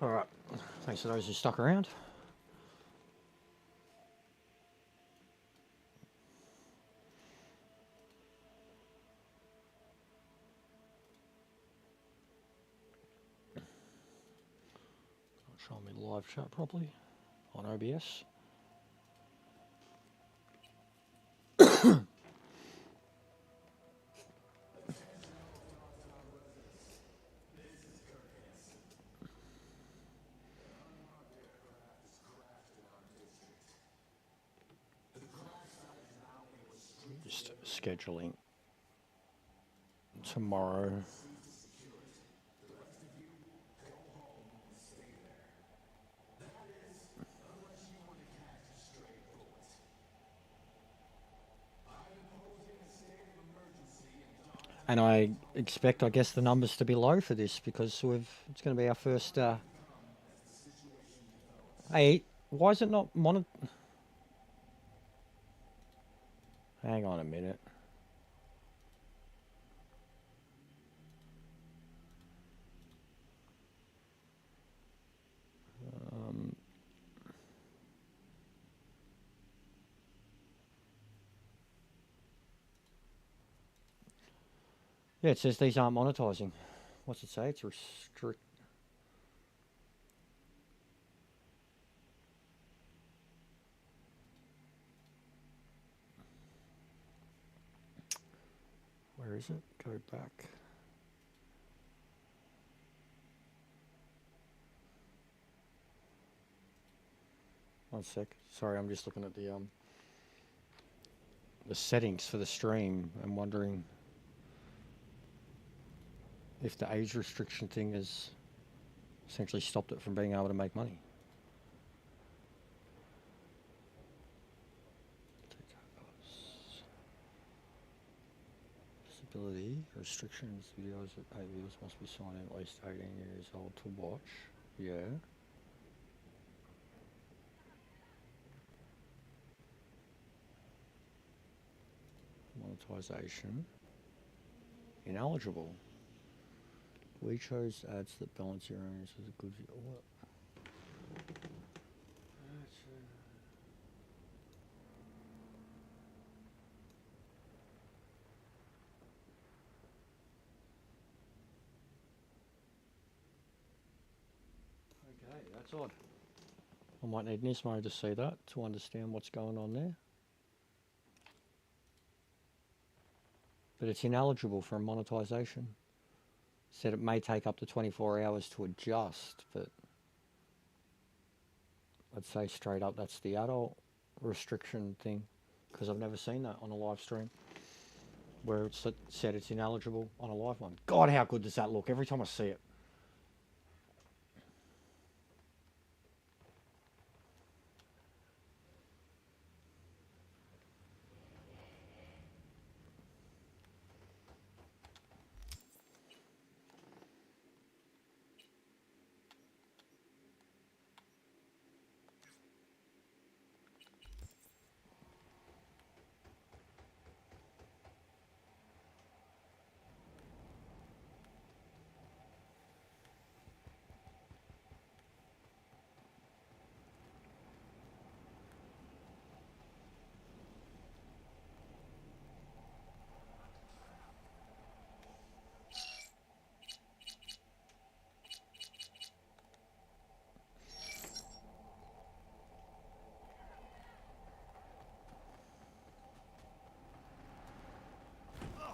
Alright, thanks for those who stuck around. Not showing me the live chat properly on OBS. Just scheduling tomorrow. And I expect, I guess, the numbers to be low for this because it's going to be our first. Hey, why is it not Hang on a minute. Yeah, it says these aren't monetizing. What's it say? It's restrict. Where is it? Go back. One sec. Sorry, I'm just looking at the settings for the stream and wondering if the age restriction thing has essentially stopped it from being able to make money. Disability restrictions. Videos that pay viewers must be signed in at least 18 years old to watch. Yeah. Monetization. Ineligible. We chose ads that balance your earnings as a good view. What? Okay, that's odd. I might need Nismo to see that to understand what's going on there. But it's ineligible for monetization. Said it may take up to 24 hours to adjust, but I'd say straight up that's the adult restriction thing, because I've never seen that on a live stream where it's said it's ineligible on a live one. God, how good does that look every time I see it?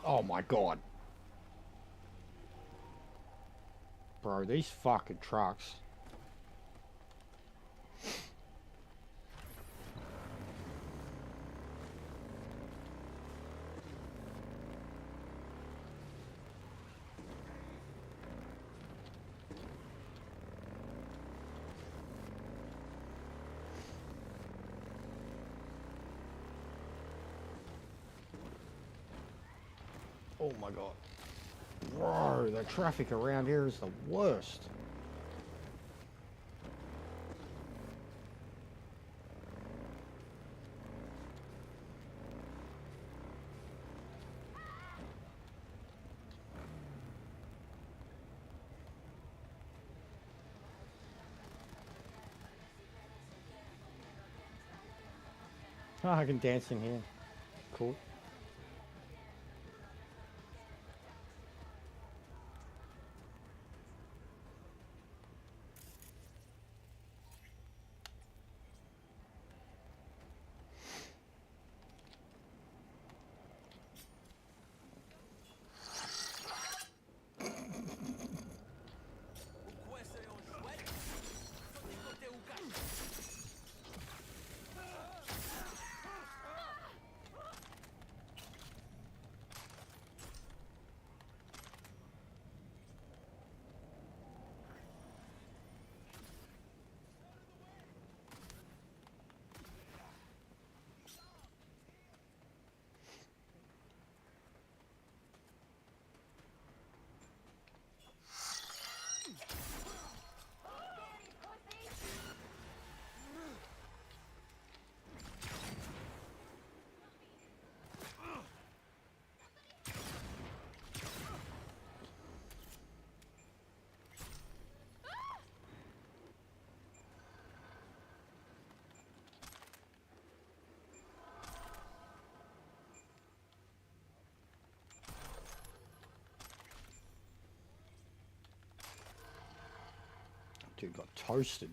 Oh my God. Bro, these fucking trucks. Oh my God. Bro, the traffic around here is the worst. Oh, I can dance in here. Cool. Dude got toasted.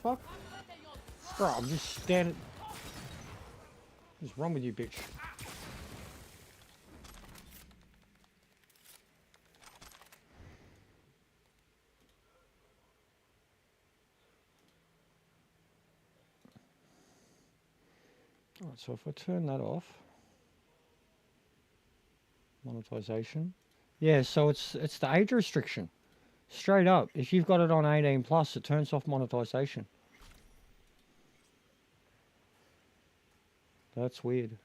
Fuck. Bro, I'm just standing. What's wrong with you, bitch? Alright, so if I turn that off, monetization. Yeah, so it's the age restriction. Straight up, if you've got it on 18 plus, it turns off monetization. That's weird.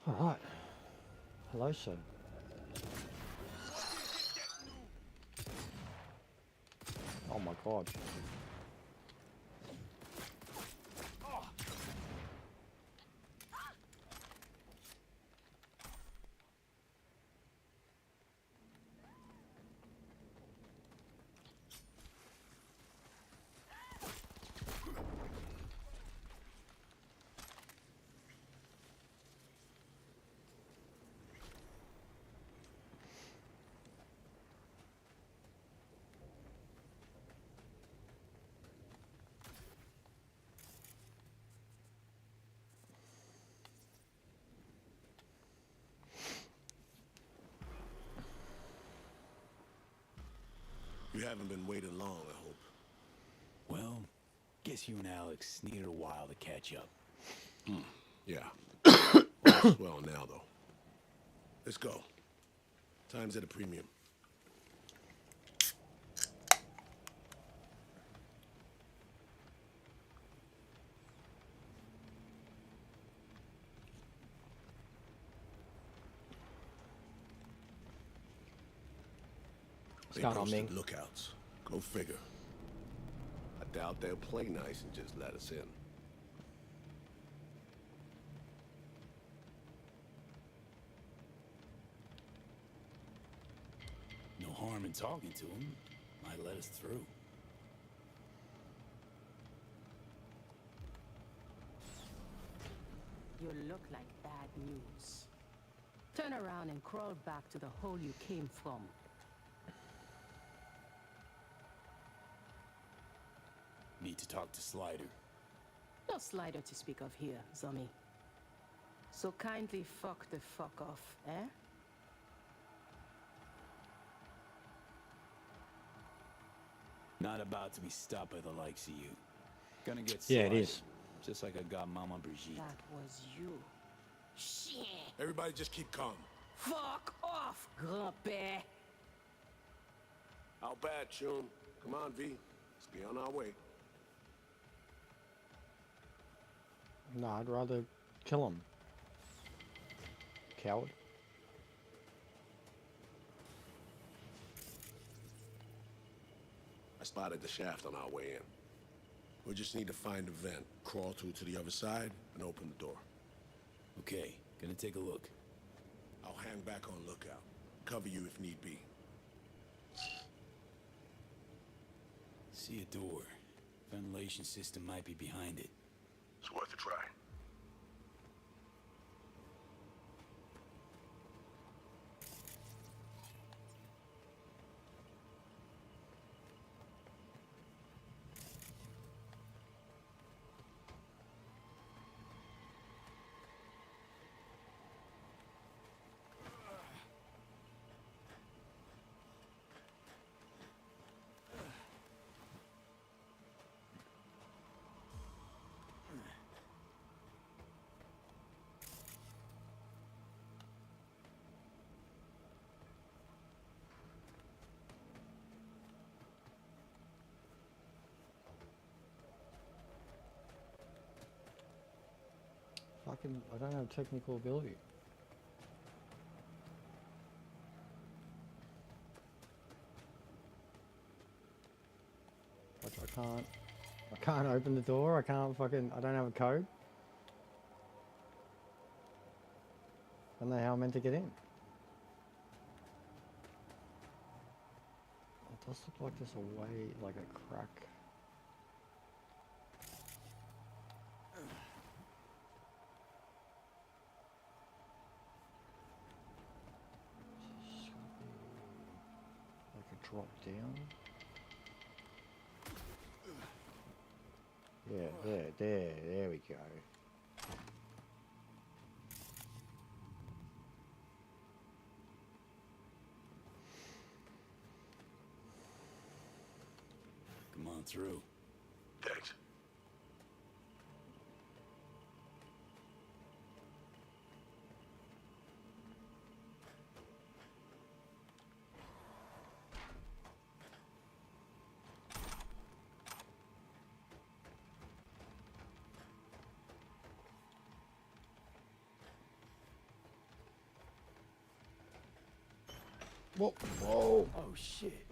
Alright. Hello, sir. Oh my god. You haven't been waiting long, I hope. Well, guess you and Alex needed a while to catch up. Yeah. All's well now, though. Let's go. Time's at a premium. What's They going on, posted Ming? lookouts. Go figure. I doubt they'll play nice and just let us in. No harm in talking to him. Might let us through. You look like bad news. Turn around and crawl back to the hole you came from. Need to talk to Slider. No Slider to speak of here, Zummy. So kindly fuck the fuck off, eh? Not about to be stopped by the likes of you. Gonna get Yeah, it Slider, is. just like I got Mama Brigitte. That was you. Shit. Everybody just keep calm. Fuck off, grand-père. How bad, Chum? Come on, V. Let's be on our way. No, I'd rather kill him. Coward. I spotted the shaft on our way in. We just need to find a vent, crawl through to the other side, and open the door. Okay, gonna take a look. I'll hang back on lookout. Cover you if need be. See a door. Ventilation system might be behind it. It's worth a try. Fucking, I don't have technical ability. Like I can't open the door, I don't have a code. I don't know how I'm meant to get in. It does look like there's a way, like a crack. Like a drop down. Yeah, there we go. Come on through. Thanks. Whoa, whoa! Oh shit.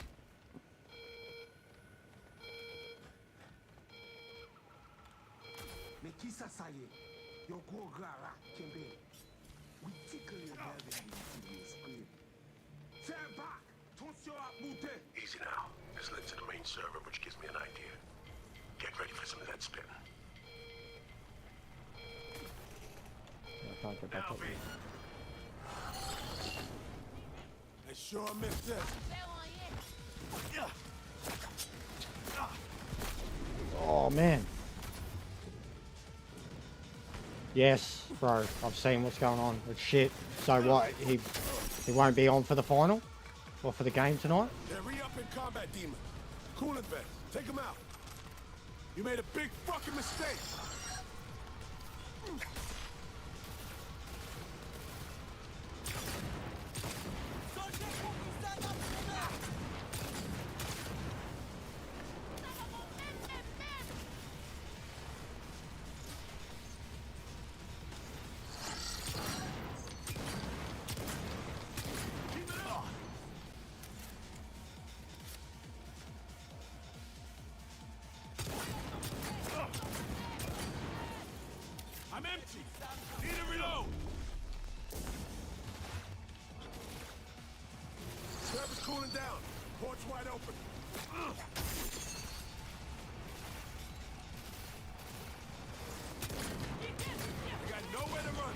Mais qui ça y est? Yo gros gars là, Kembe. We tickle your nerve and you scream. Stand back! Attention à monter! Easy now. This leads to the main server, which gives me an idea. Get ready for some lead spin. I can't get back up there. I sure missed this. Oh man. Yes, bro. I've seen what's going on. It's shit. So what? He won't be on for the final? Or for the game tonight? They're re-upping combat demon. Coolant vents. Take him out. You made a big fucking mistake. I'm empty. Need a reload. Server's cooling down. Port's wide open. I got nowhere to run.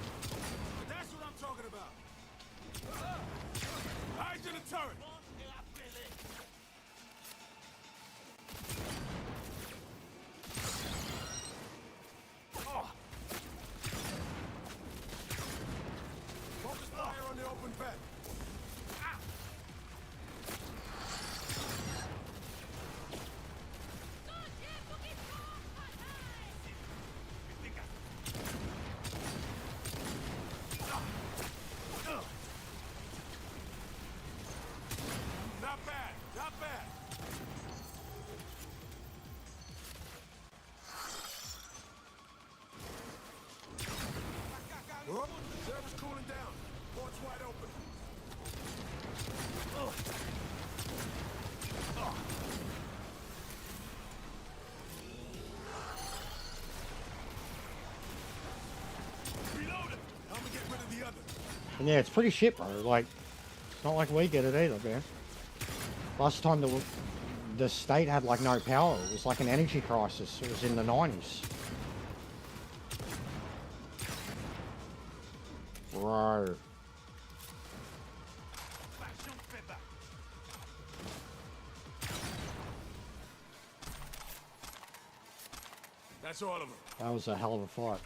That's what I'm talking about. Hide to the turret. Focus fire on the open vent. Server's cooling down. Port's wide open. Reloaded. Help me get rid of the other. And yeah, it's pretty shit, bro. Like, it's not like we get it either, man. Last time the state had like no power. It was like an energy crisis. It was in the 90s. Bro. That's all of them. That was a hell of a fight.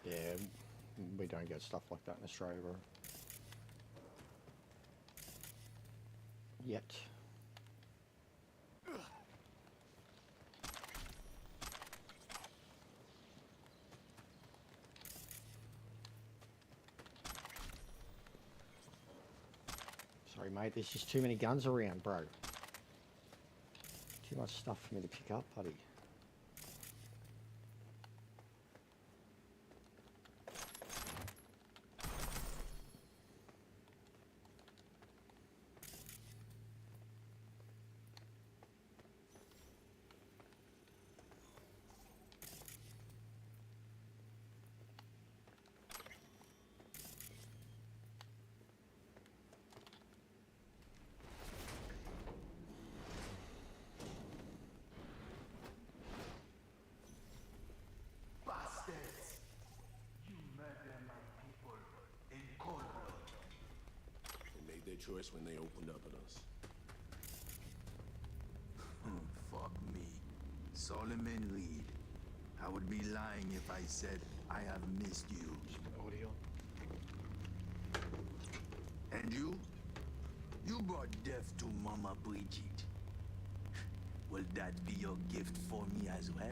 Yeah, we don't get stuff like that in Australia, bro. Yet. Sorry, mate, there's just too many guns around, bro. Too much stuff for me to pick up, buddy. Bastards! You murder my people in cold blood. They made their choice when they opened up at us. Fuck me. Solomon Reed. I would be lying if I said I have missed you. Audio. And you? You brought death to Mama Bridget. Will that be your gift for me as well?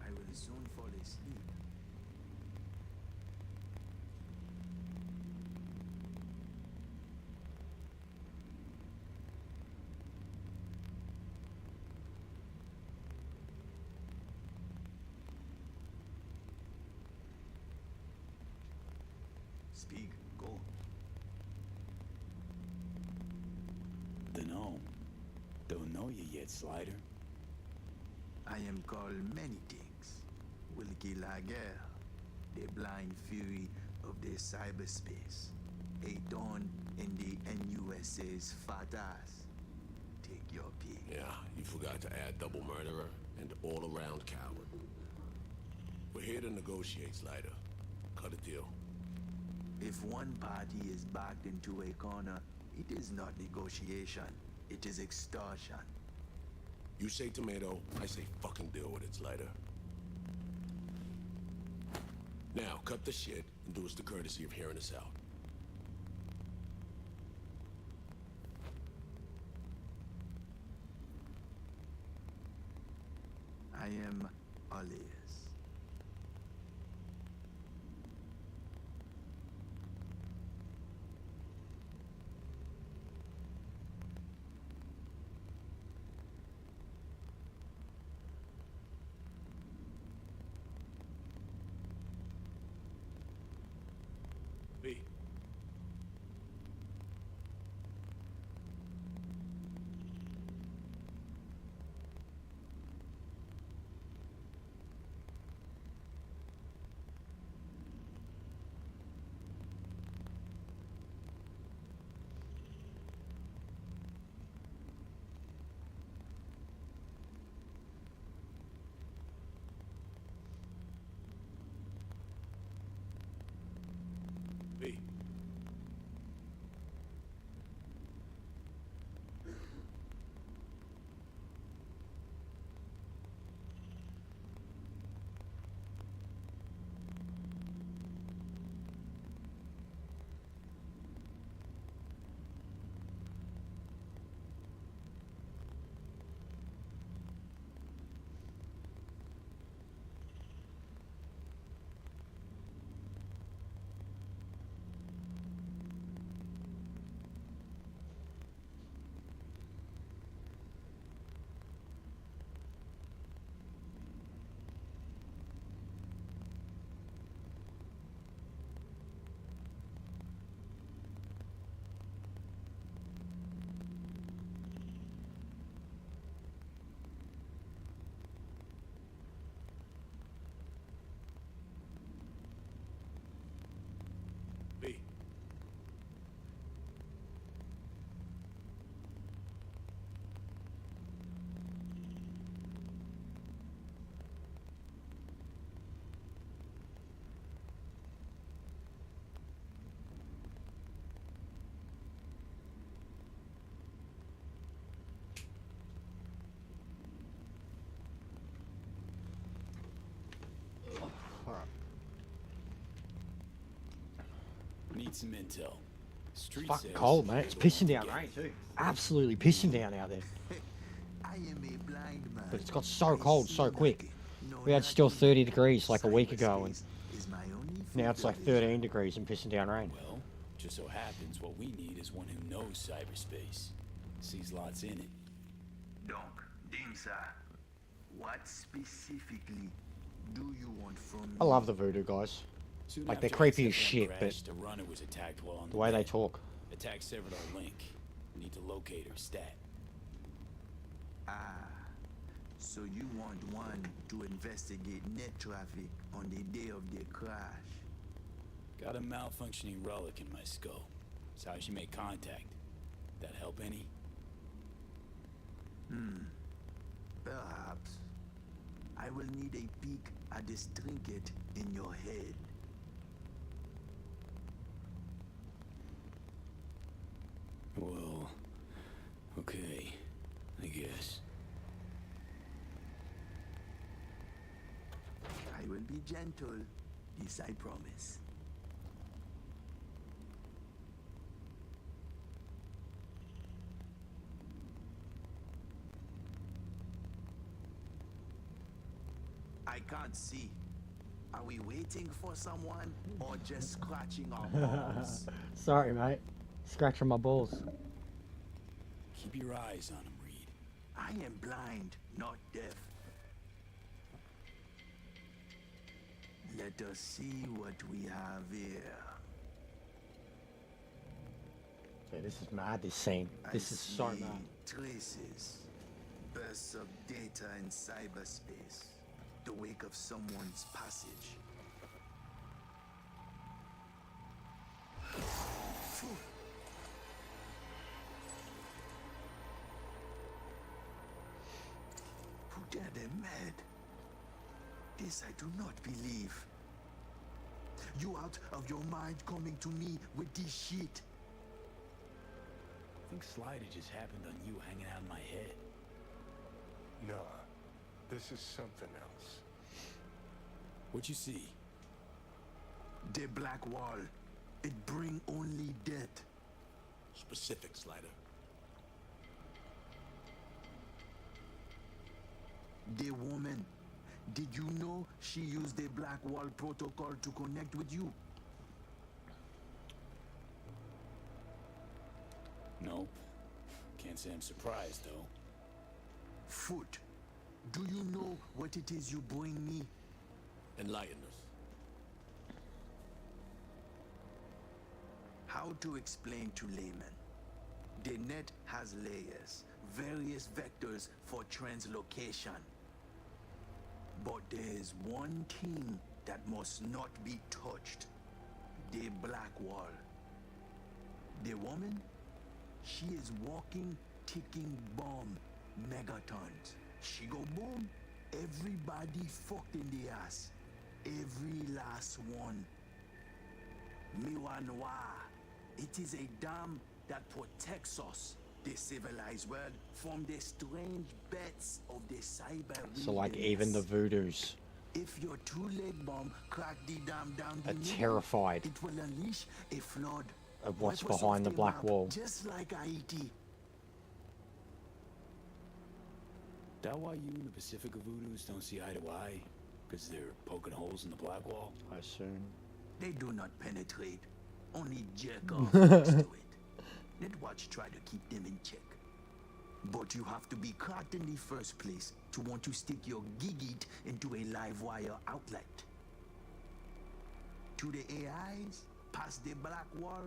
I will soon fall asleep. Speak, go. Dunno. Don't know you yet, Slider. I am called many things. Wilkie Laguerre, the blind fury of the cyberspace. A dawn in the NUSA's fat ass. Take your pick. Yeah, you forgot to add double murderer and all-around coward. We're here to negotiate, Slider. Cut a deal. If one party is backed into a corner, it is not negotiation. It is extortion. You say tomato, I say fucking deal with it, Slider. Now, cut the shit and do us the courtesy of hearing us out. I am all ears. B. B. B. Alright. Need some intel. Street Fucking says cold, mate. It's you're the pissing one down to rain get it. too. Absolutely pissing down out there. I am a blind man. But it's got so I cold see so quick. nothing. No, We had still nothing. 30 degrees like a week ago, and Cyberspace is my only now it's like field of vision. 13 degrees and pissing down rain. Well, just so happens what we need is one who knows cyberspace. Sees lots in it. Donc, Dimsa, what specifically do you want from me? I love the voodoo guys. Soon Like, they're after creepy as GT7 shit, but crashed, a runner was attacked while on the way they bed. talk. Attack severed our link. Need to locate her stat. Ah, so you want one to investigate net traffic on the day of the crash? Got a malfunctioning relic in my skull. That's how she made contact. That help any? Perhaps. I will need a peek at this trinket in your head. Well, okay, I guess. I will be gentle, this I promise. I can't see. Are we waiting for someone or just scratching our balls? Sorry, mate. Scratching my balls. Keep your eyes on him, Reed. I am blind, not deaf. Let us see what we have here. Yeah, this is mad, this scene. This I is so see mad. traces, bursts of data in cyberspace, the wake of someone's passage. Phew. Who dare them mad? This I do not believe. You out of your mind coming to me with this shit? think Slider just happened on you hanging out in my head. Nah, this is something else. What you see? The black wall. It bring only death. Specific, Slider. The woman. Did you know she used the black wall protocol to connect with you? Nope. Can't say I'm surprised, though. Foot. Do you know what it is you bring me? Enlighten us. How to explain to laymen? The net has layers, various vectors for translocation. But there's one thing that must not be touched. The black wall. The woman? She is walking, ticking bomb, megatons. She go boom, everybody fucked in the ass. Every last one. Miwanoa. It is a dam that protects us, the civilized world, from the strange bets of the cyber So like even the voodoos If your two-leg bomb crack the dam down the are middle, terrified it will unleash a flood of what's wipe us behind off the black map, wall. just like Haiti. That why you and the Pacifica Voodoos don't see eye to eye? Because they're poking holes in the black wall? I assume. They do not penetrate, only jerk off next to it. Netwatch try to keep them in check. But you have to be cracked in the first place to want to stick your gigit into a live wire outlet. To the AIs, past the black wall,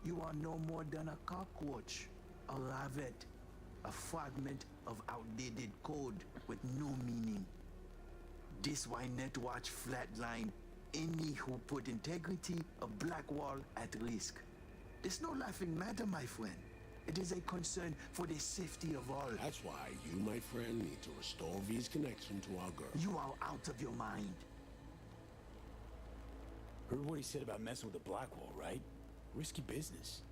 you are no more than a cockroach, a lavet, a fragment of outdated code with no meaning. This why Netwatch flatline any who put integrity of black wall at risk. It's no laughing matter, my friend. It is a concern for the safety of all. That's why you, my friend, need to restore V's connection to our girl. You are out of your mind. Heard what he said about messing with the black wall, right? Risky business.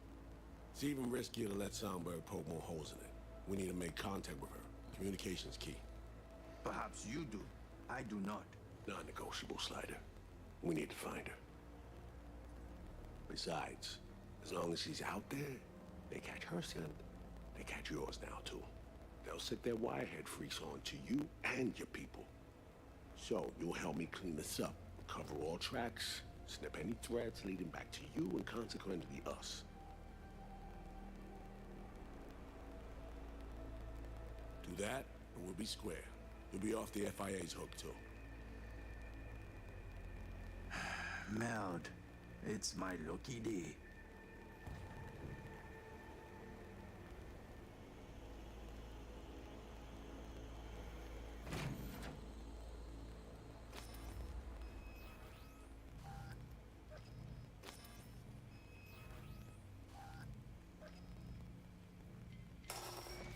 It's even riskier to let Songbird poke more holes in it. We need to make contact with her. Communication's key. Perhaps you do. I do not. Non-negotiable, Slider. We need to find her. Besides, as long as she's out there, they catch her scent, they catch yours now too. They'll set their wirehead freaks on to you and your people. So you'll help me clean this up, cover all tracks, snip any threads leading back to you and consequently us. Do that, and we'll be square. You'll be off the FIA's hook too. Meld, it's my lucky day.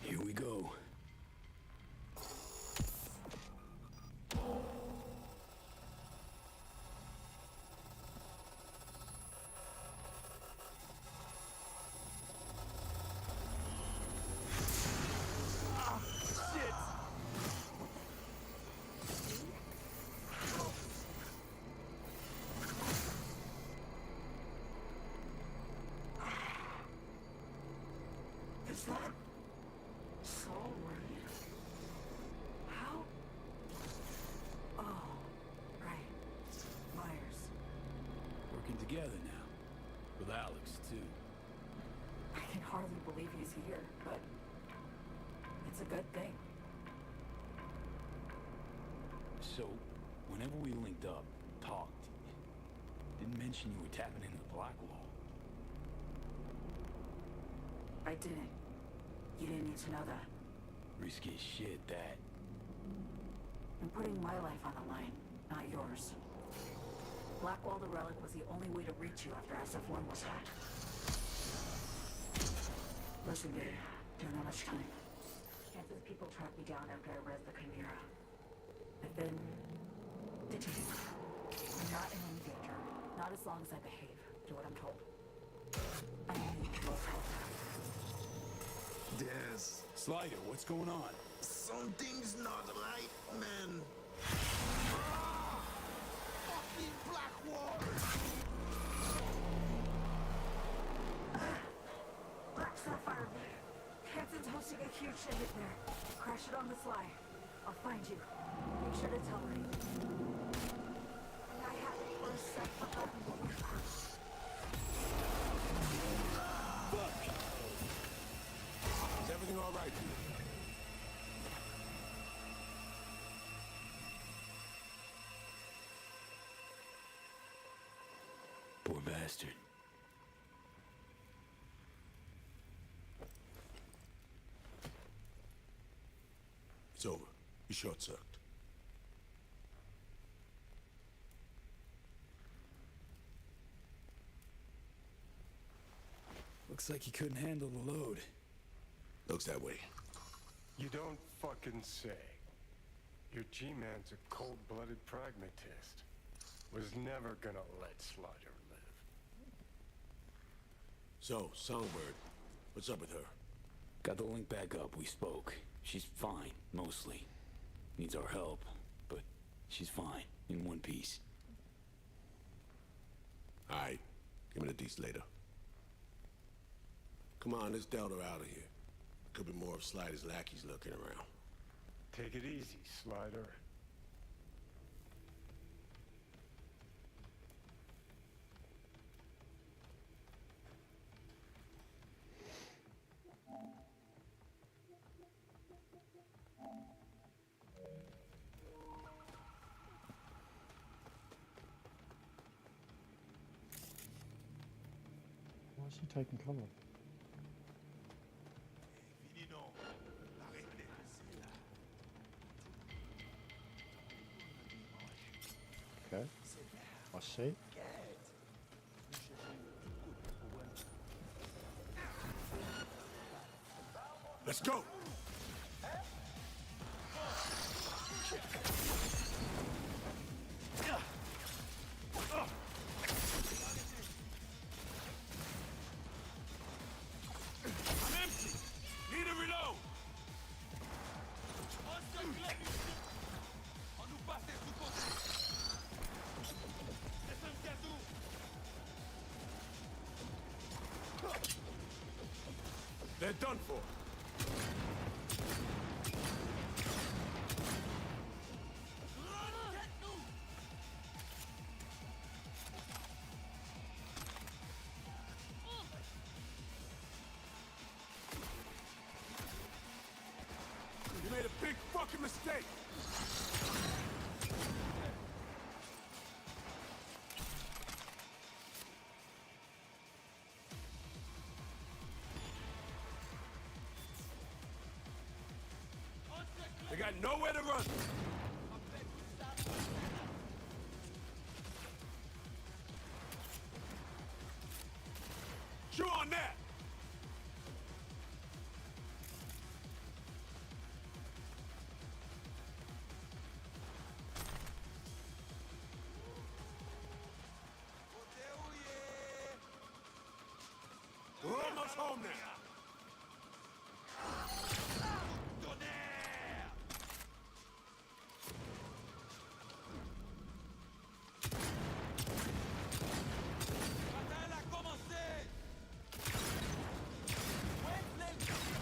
Here we go. Is that so weird? How? Oh, right. Myers. Working together now. With Alex, too. I can hardly believe he's here, but it's a good thing. So, whenever we linked up, talked, didn't mention you were tapping into the black wall. I didn't. You didn't need to know that. Risky as shit, that. I'm putting my life on the line, not yours. Blackwall the Relic was the only way to reach you after SF-1 was hacked. Listen, dude, don't have much time. Chances people track me down after I res the Chimera. I've been detained. I'm not in any danger. Not as long as I behave. Do what I'm told. I need your help. There's Slider, what's going on? something's not right, man. Fucking black wall. Black Sapphire League. Hanson's hosting a huge shit there. Crash it on the sly. I'll find you. Make sure to tell me. And I have it for a sec, but let me move first. Is everything all right here? Poor bastard. It's over. You short-circuited. Looks like he couldn't handle the load. Looks that way. You don't fucking say. Your G-Man's a cold-blooded pragmatist. Was never gonna let Slider live. So, Songbird, what's up with her? Got the link back up, we spoke. She's fine, mostly. Needs our help, but she's fine, in one piece. Alright, give me the deets later. Come on, let's Delta out of here. Could be more of Slider's lackeys lurking around. Take it easy, Slider. Why is he taking cover? Okay, I see. Let's go! I'm empty. Need a reload. They're done for. You made a big fucking mistake. They got nowhere to run. Chew on that. We're almost home now.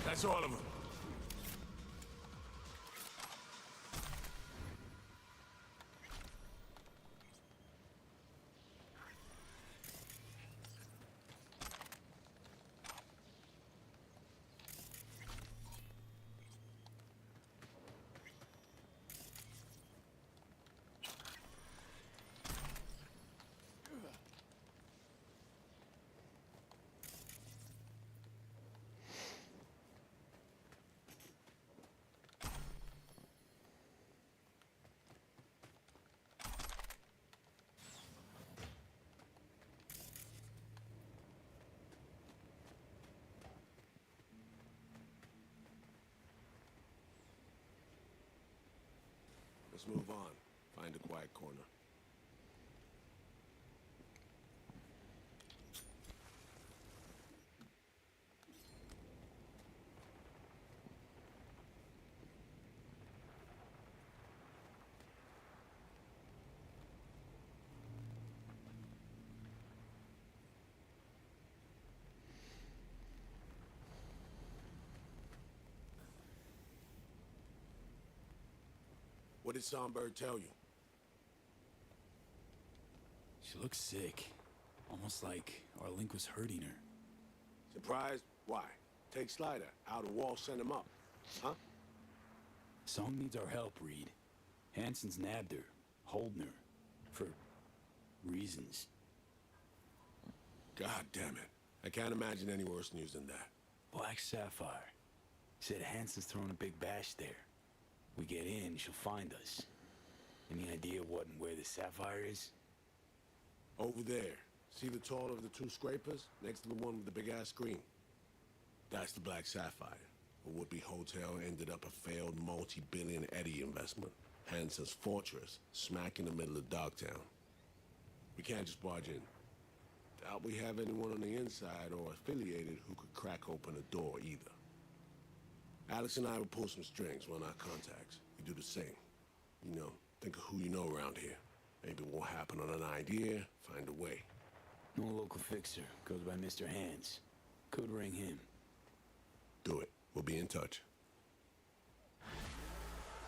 That's all of them. Let's move on. Find a quiet corner. What did Songbird tell you? She looks sick. Almost like our link was hurting her. Surprised? Why? Take Slider. Out of wall, send him up. Huh? Song needs our help, Reed. Hansen's nabbed her, holding her. For reasons. God damn it. I can't imagine any worse news than that. Black Sapphire. Said Hansen's throwing a big bash there. We get in, she'll find us. Any idea what and where the Sapphire is? Over there. See the taller of the two scrapers? Next to the one with the big-ass screen. That's the Black Sapphire. A would-be hotel ended up a failed multi-billion Eddie investment. Hansen's fortress, smack in the middle of Dogtown. We can't just barge in. Doubt we have anyone on the inside or affiliated who could crack open a door either. Alex and I will pull some strings, run our contacts. You do the same. You know, think of who you know around here. Maybe it won't happen on an idea, find a way. No local fixer. Goes by Mr. Hands. Could ring him. Do it. We'll be in touch.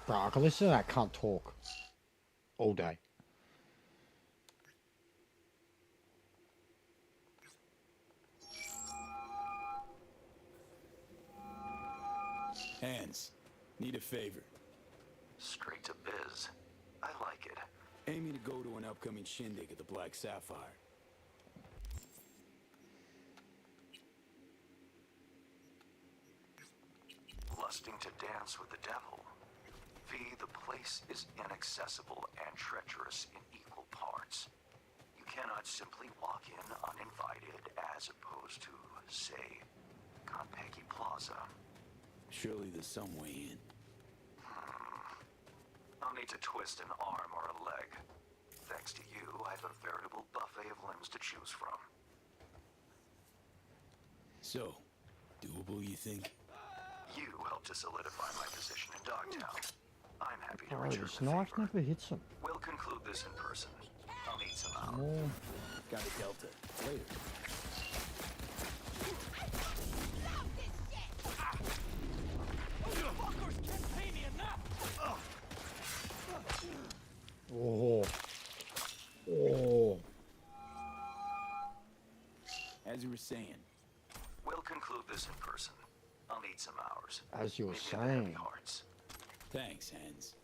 Bro, I can listen to that cunt talk all day. Hands, need a favor. Straight to biz. I like it. Aiming to go to an upcoming shindig at the Black Sapphire. Lusting to dance with the devil. V, the place is inaccessible and treacherous in equal parts. You cannot simply walk in uninvited as opposed to, say, Konpeki Plaza. Surely there's some way in. I'll need to twist an arm or a leg. Thanks to you, I have a veritable buffet of limbs to choose from. So, doable, you think? You helped to solidify my position in Dogtown. I'm happy to Oh, return this the knife favor. never hits him. We'll conclude this in person. I'll need some help. More. Got a Delta. Later. Oh. Oh. As you were saying, We'll conclude this in person. I'll need some hours. As you were Maybe in the heavy saying. hearts. thanks, Hands.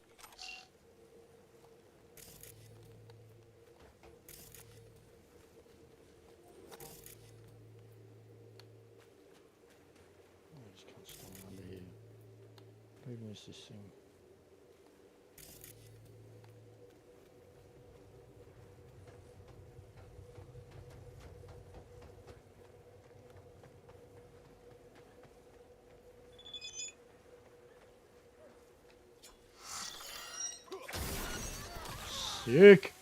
I just can't stand under here. Who even is this thing? Sick.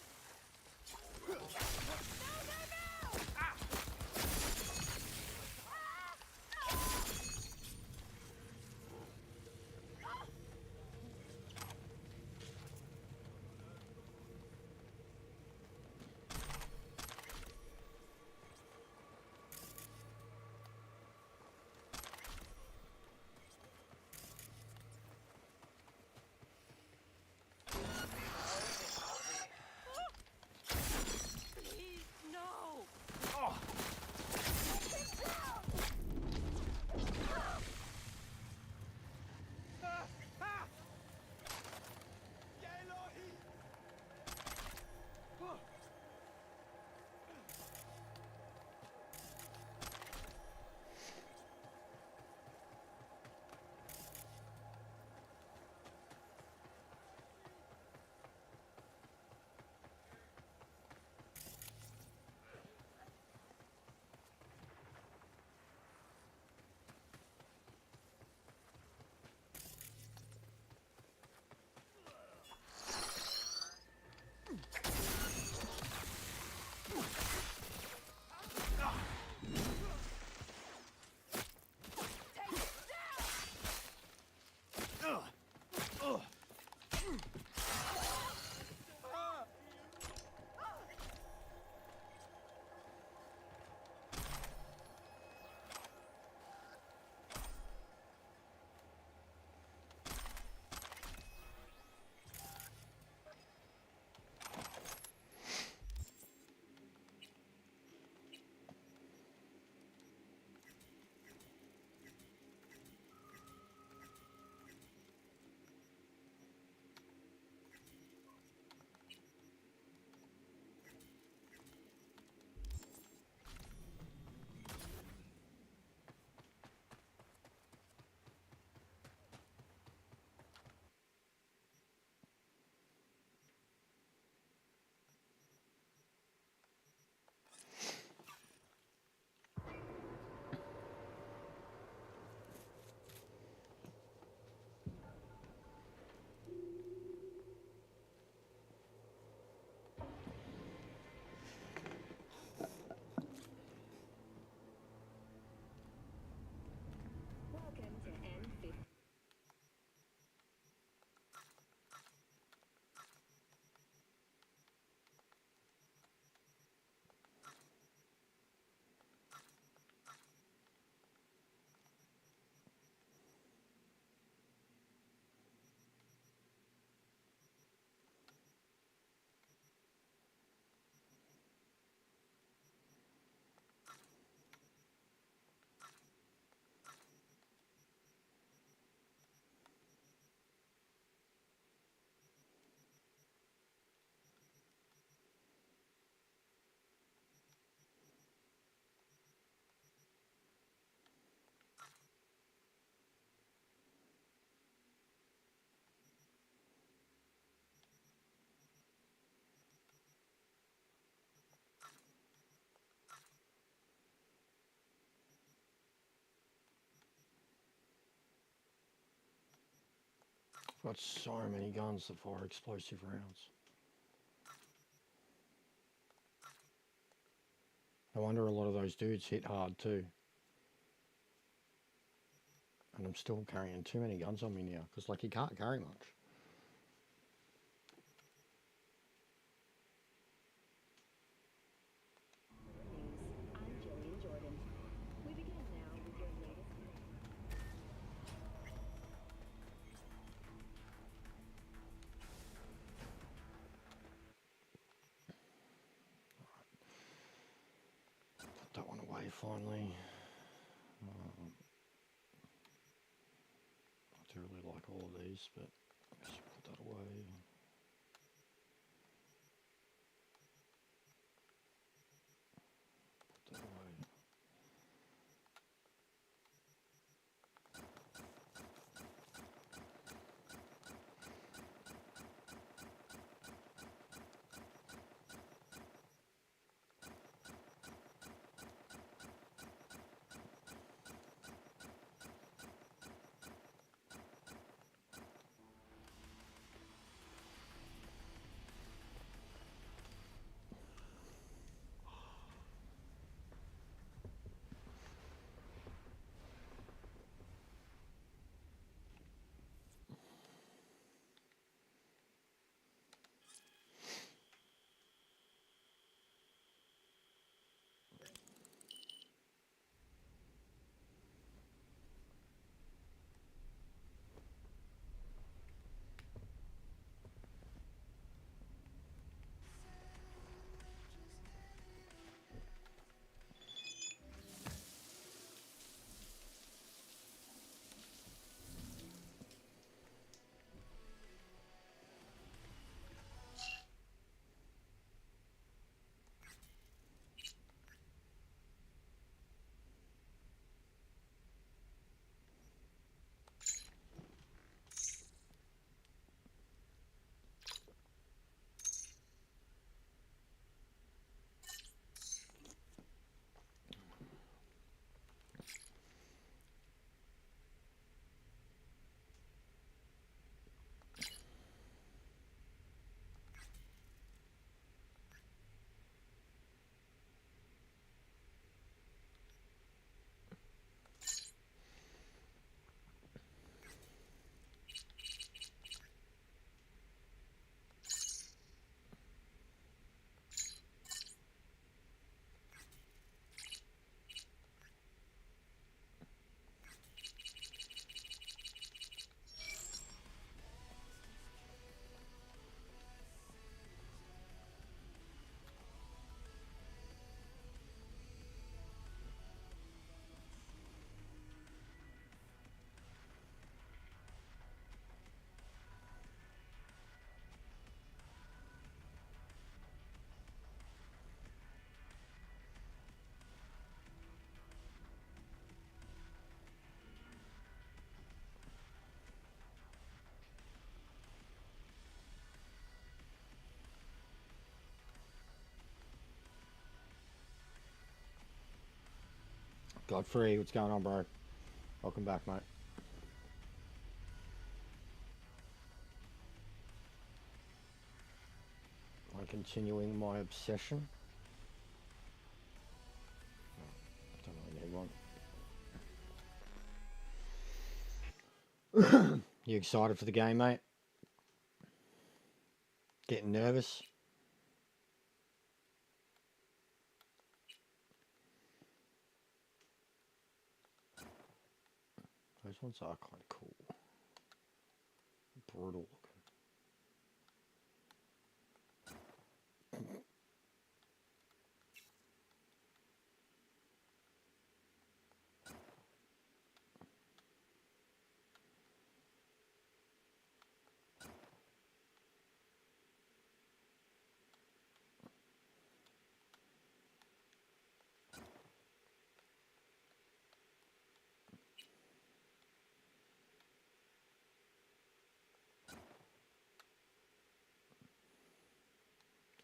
Got so many guns that fire explosive rounds. No wonder a lot of those dudes hit hard too. And I'm still carrying too many guns on me now, because like you can't carry much. Put that one away finally. I do really like all of these, but I guess put that away. Put that away. Godfrey, what's going on, bro? Welcome back, mate. I'm continuing my obsession. Don't really need one. You excited for the game, mate? Getting nervous? Those ones are kind of cool. Brutal looking.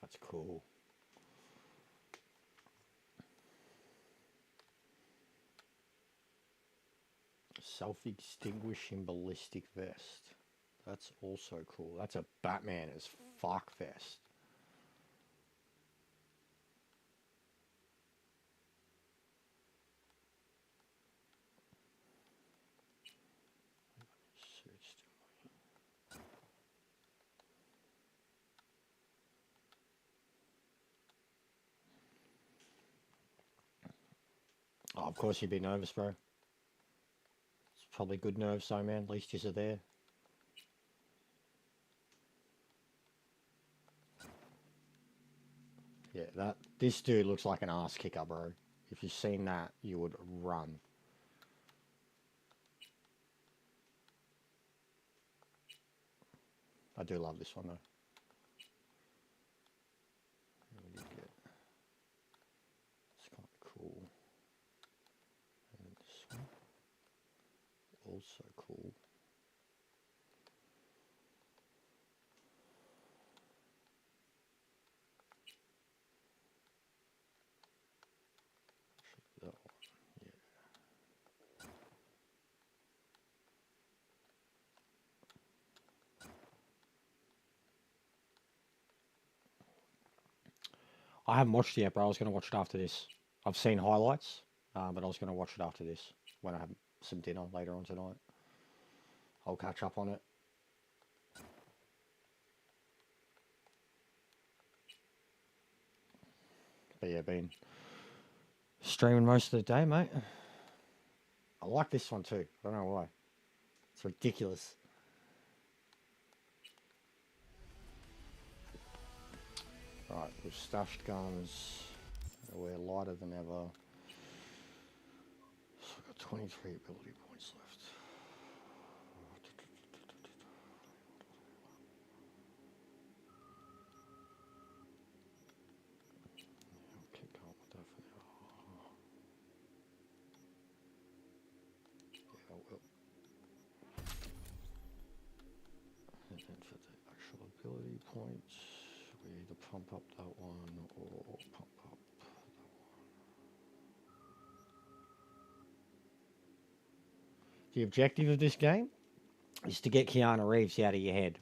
That's cool. Self-extinguishing ballistic vest. That's also cool. That's a Batman as fuck vest. Oh, of course you'd be nervous, bro. It's probably good nerves, though, man. At least you're there. Yeah, this dude looks like an ass kicker, bro. If you've seen that, you would run. I do love this one, though. It's kind of cool. And this one, also cool. That one, yeah. I haven't watched it yet, bro. I was going to watch it after this. I've seen highlights, but I was going to watch it after this when I have some dinner later on tonight. I'll catch up on it. But yeah, been streaming most of the day, mate. I like this one too. I don't know why. It's ridiculous. Right, we've stashed guns. We're lighter than ever. So I've got 23 ability points left. I'll keep going with that for now. Yeah, I will. And then for the actual ability points, we either pump up that one or pump up that one. The objective of this game is to get Keanu Reeves out of your head.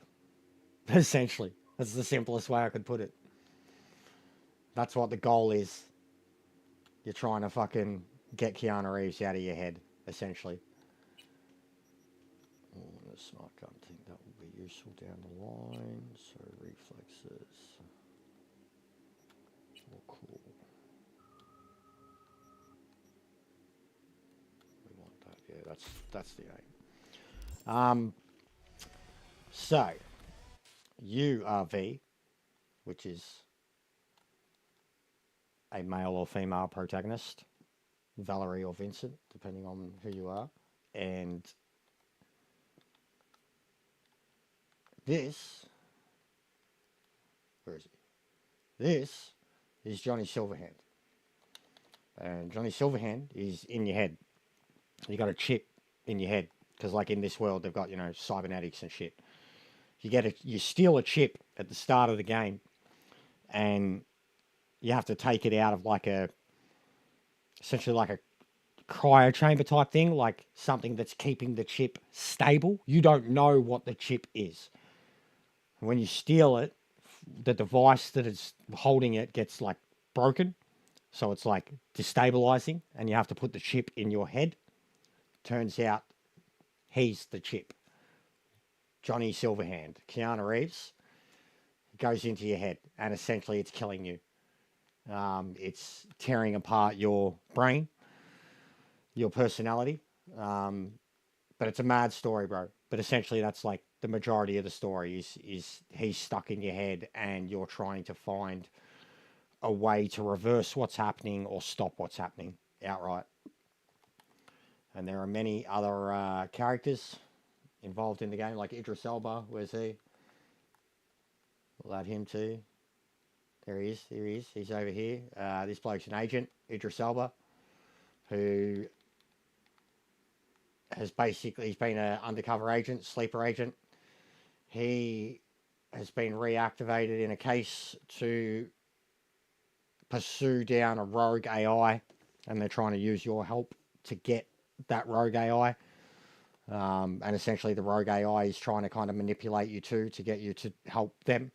Essentially. That's the simplest way I could put it. That's what the goal is. You're trying to fucking get Keanu Reeves out of your head, essentially. Oh, the smart gun thing, that will be useful down the line. So reflexes. Oh, cool. We want that. Yeah, that's the aim. So URV, which is a male or female protagonist, Valerie or Vincent, depending on who you are, and this, where is he? This is Johnny Silverhand, and Johnny Silverhand is in your head. You got a chip in your head because, like in this world, they've got cybernetics and shit. You steal a chip at the start of the game, and you have to take it out of essentially like a cryo chamber type thing, like something that's keeping the chip stable. You don't know what the chip is. When you steal it, the device that is holding it gets like broken, so it's like destabilizing, and you have to put the chip in your head. Turns out he's the chip. Johnny Silverhand, Keanu Reeves, goes into your head, and essentially it's killing you. It's tearing apart your brain, your personality. But it's a mad story, bro. But essentially that's like the majority of the story is he's stuck in your head, and you're trying to find a way to reverse what's happening or stop what's happening outright. And there are many other characters involved in the game, like Idris Elba. Where's he? We'll add him too. There he is. Here he is. He's over here. This bloke's an agent, Idris Elba, who he's been an undercover agent, sleeper agent. He has been reactivated in a case to pursue down a rogue AI, and they're trying to use your help to get that rogue AI. And essentially the rogue AI is trying to kind of manipulate you too to get you to help them.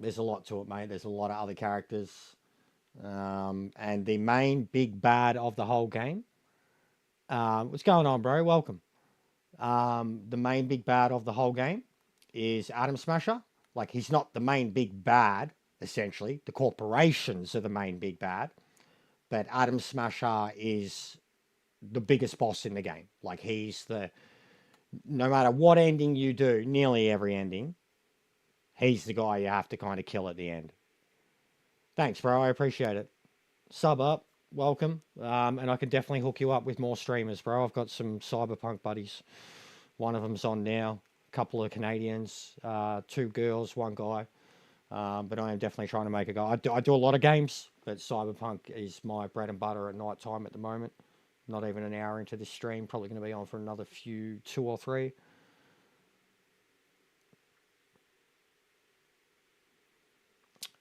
There's a lot to it, mate. There's a lot of other characters. And the main big bad of the whole game. What's going on, bro? Welcome. The main big bad of the whole game is Atom Smasher. Like, he's not the main big bad, essentially. The corporations are the main big bad. But Atom Smasher is the biggest boss in the game. Like, he's the... No matter what ending you do, nearly every ending, he's the guy you have to kind of kill at the end. Thanks, bro. I appreciate it. Sub up. Welcome. And I can definitely hook you up with more streamers, bro. I've got some Cyberpunk buddies. One of them's on now. A couple of Canadians. 2 girls, 1 guy. But I am definitely trying to make a go. I do a lot of games, but Cyberpunk is my bread and butter at night time at the moment. Not even an hour into this stream. Probably going to be on for another 2 or 3.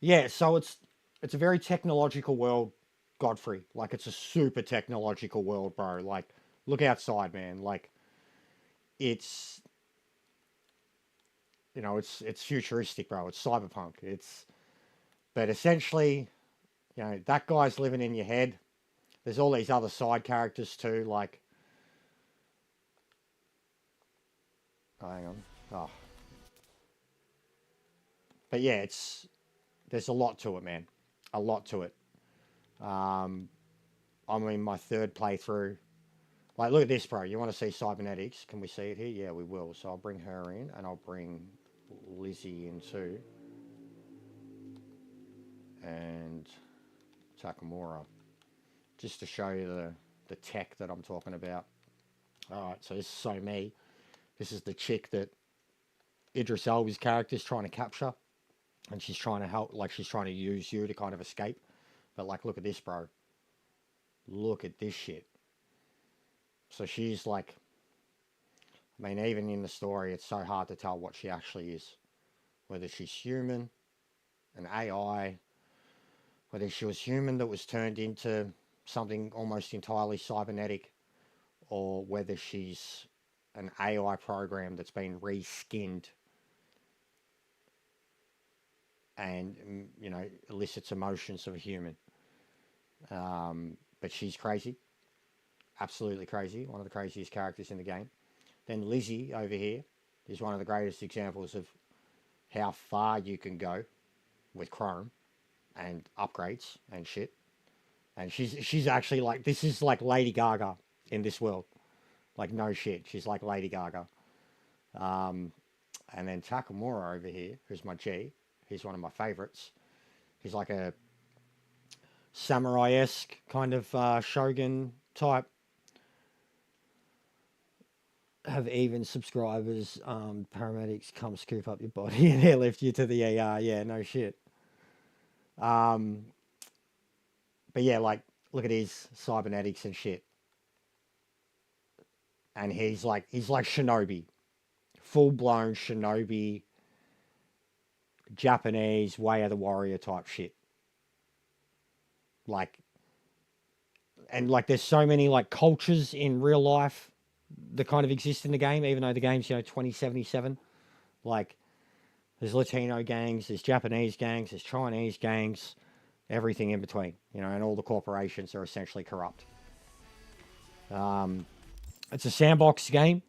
Yeah, so it's a very technological world, Godfrey. Like, it's a super technological world, bro. Like, look outside, man. Like, it's... You know, it's futuristic, bro. It's cyberpunk. But essentially, you know, that guy's living in your head. There's all these other side characters too, like... Oh, hang on. Oh. But yeah, there's a lot to it, man. A lot to it. I'm in my 3rd playthrough. Like, look at this, bro. You want to see cybernetics? Can we see it here? Yeah, we will. So I'll bring her in, and I'll bring Lizzie in too. And Takamura. Just to show you the tech that I'm talking about. Alright, so this is So Me. This is the chick that Idris Elba's character is trying to capture. And she's trying to help, like, she's trying to use you to kind of escape. But, like, look at this, bro. Look at this shit. So she's, like... I mean, even in the story, it's so hard to tell what she actually is. Whether she's human, an AI, whether she was human that was turned into something almost entirely cybernetic, or whether she's an AI program that's been reskinned and, you know, elicits emotions of a human. But she's crazy. Absolutely crazy. One of the craziest characters in the game. Then Lizzie over here is one of the greatest examples of how far you can go with Chrome and upgrades and shit. And she's actually like, this is like Lady Gaga in this world. Like, no shit. She's like Lady Gaga. And then Takamura over here, who's my G. He's one of my favorites. He's like a samurai-esque kind of shogun type. Have even subscribers, paramedics come scoop up your body and airlift you to the ER. Yeah, no shit. But yeah, like, look at his cybernetics and shit. And he's like Shinobi. Full-blown Shinobi, Japanese, Way of the Warrior type shit. Like, and like, there's so many like cultures in real life that kind of exist in the game, even though the game's, you know, 2077. Like, there's Latino gangs, there's Japanese gangs, there's Chinese gangs, everything in between, you know, and all the corporations are essentially corrupt. It's a sandbox game,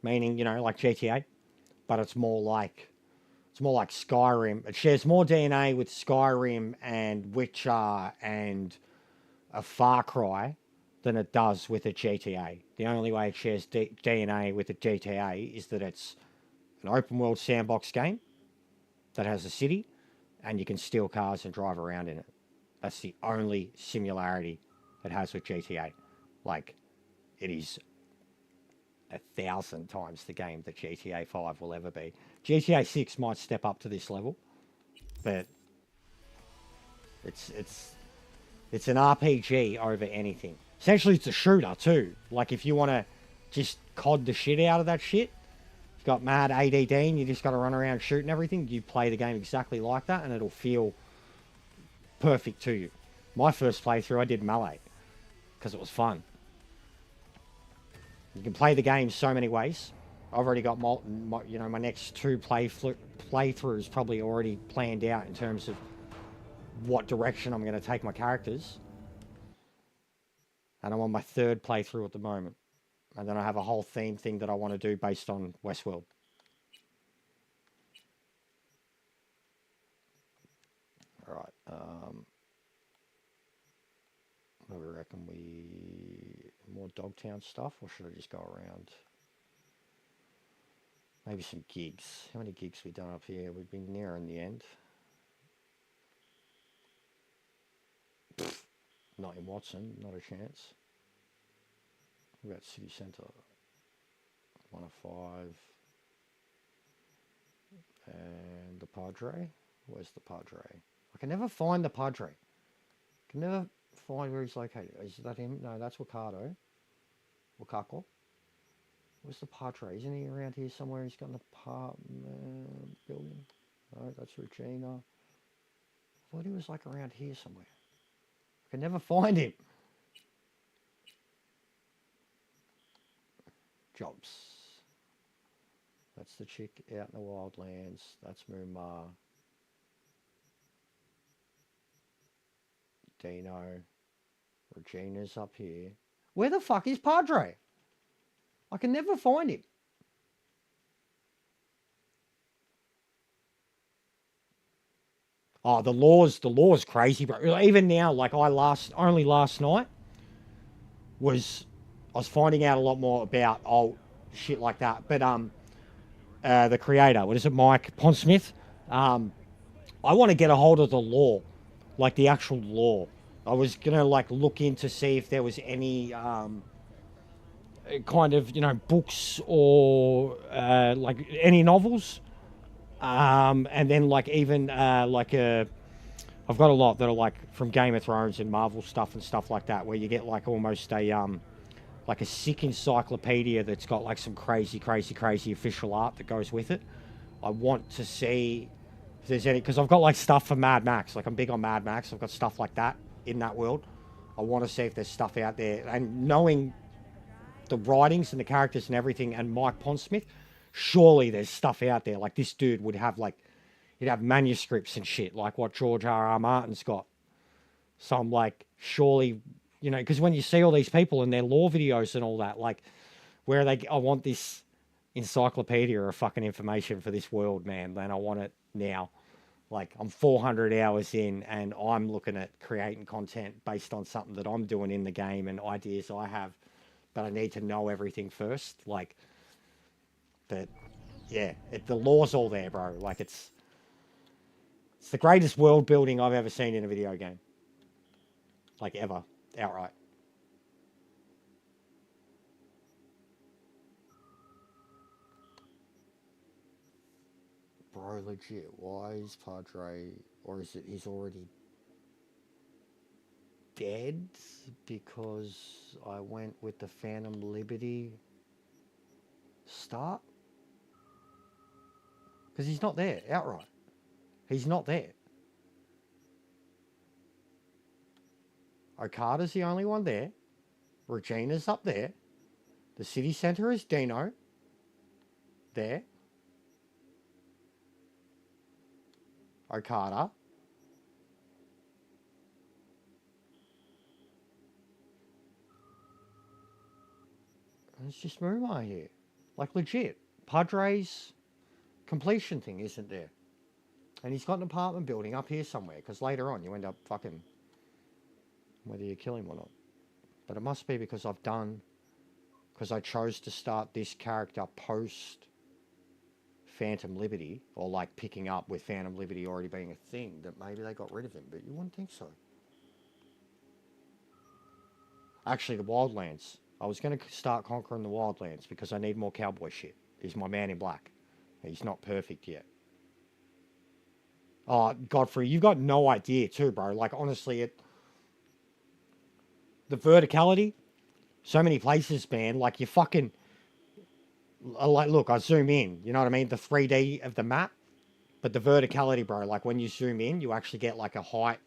meaning, you know, like GTA, but it's more like Skyrim. It shares more DNA with Skyrim and Witcher and a Far Cry than it does with a GTA. The only way it shares DNA with a GTA is that it's an open world sandbox game that has a city and you can steal cars and drive around in it. That's the only similarity it has with GTA. Like, it is 1,000 times the game that GTA 5 will ever be. GTA 6 might step up to this level, but it's an RPG over anything. Essentially, it's a shooter too. Like, if you want to just COD the shit out of that shit, you've got mad ADD and you just got to run around shooting everything, you play the game exactly like that and it'll feel perfect to you. My first playthrough, I did melee because it was fun. You can play the game so many ways. I've already got my next 2 playthroughs probably already planned out in terms of what direction I'm going to take my characters. And I'm on my 3rd playthrough at the moment. And then I have a whole theme thing that I want to do based on Westworld. Alright, what do we reckon? More Dogtown stuff, or should I just go around? Maybe some gigs. How many gigs we done up here? We've been nearing the end. Pfft, not in Watson, not a chance. What about City Centre? 1 of 5. And the Padre? Where's the Padre? I can never find the Padre. I can never find where he's located. Is that him? No, that's Wakako. Wakako. Where's the Padre? Isn't he around here somewhere? He's got an apartment building. No, that's Regina. I thought he was like around here somewhere. I can never find him. Jobs. That's the chick out in the wildlands. That's Moomar. Dino. Regina's up here. Where the fuck is Padre? I can never find him. Oh, the law's crazy, bro. Even now, like only last night I was finding out a lot more about shit like that. But the creator, what is it, Mike Pondsmith? I want to get a hold of the law, like the actual law. I was gonna like look in to see if there was any kind of, you know, books or like any novels, and then like even like I've got a lot that are like from Game of Thrones and Marvel stuff and stuff like that, where you get like almost a like a sick encyclopedia that's got like some crazy official art that goes with it. I want to see if there's any, because I've got like stuff for Mad Max. Like I'm big on Mad Max. I've got stuff like that in that world. I want to see if there's stuff out there, and knowing the writings and the characters and everything, and Mike Pondsmith, surely there's stuff out there. Like this dude would have like, he'd have manuscripts and shit like what George R.R. Martin's got. So I'm like, surely, you know, because when you see all these people and their lore videos and all that, like where I want this encyclopedia of fucking information for this world, man, then I want it now. Like I'm 400 hours in and I'm looking at creating content based on something that I'm doing in the game and ideas I have, but I need to know everything first. Like that, yeah, the law's all there, bro. Like it's the greatest world building I've ever seen in a video game. Like ever, outright. Bro, legit, why is Padre, or is it he's already dead? Because I went with the Phantom Liberty start? Because he's not there, outright. He's not there. Okada's the only one there. Regina's up there. The city centre is Dino. There. Okada. And it's just Mumai here. Like legit. Padre's completion thing isn't there. And he's got an apartment building up here somewhere, because later on you end up fucking whether you kill him or not. But it must be because because I chose to start this character post Phantom Liberty, or like picking up with Phantom Liberty already being a thing, that maybe they got rid of him, but you wouldn't think so. Actually, the Wildlands. I was going to start conquering the Wildlands because I need more cowboy shit. He's my man in black. He's not perfect yet. Oh, Godfrey, you've got no idea too, bro. Like, honestly, the verticality, so many places, man. Like, you fucking, like, look, I zoom in, you know what I mean? The 3D of the map, but the verticality, bro, like when you zoom in, you actually get like a height.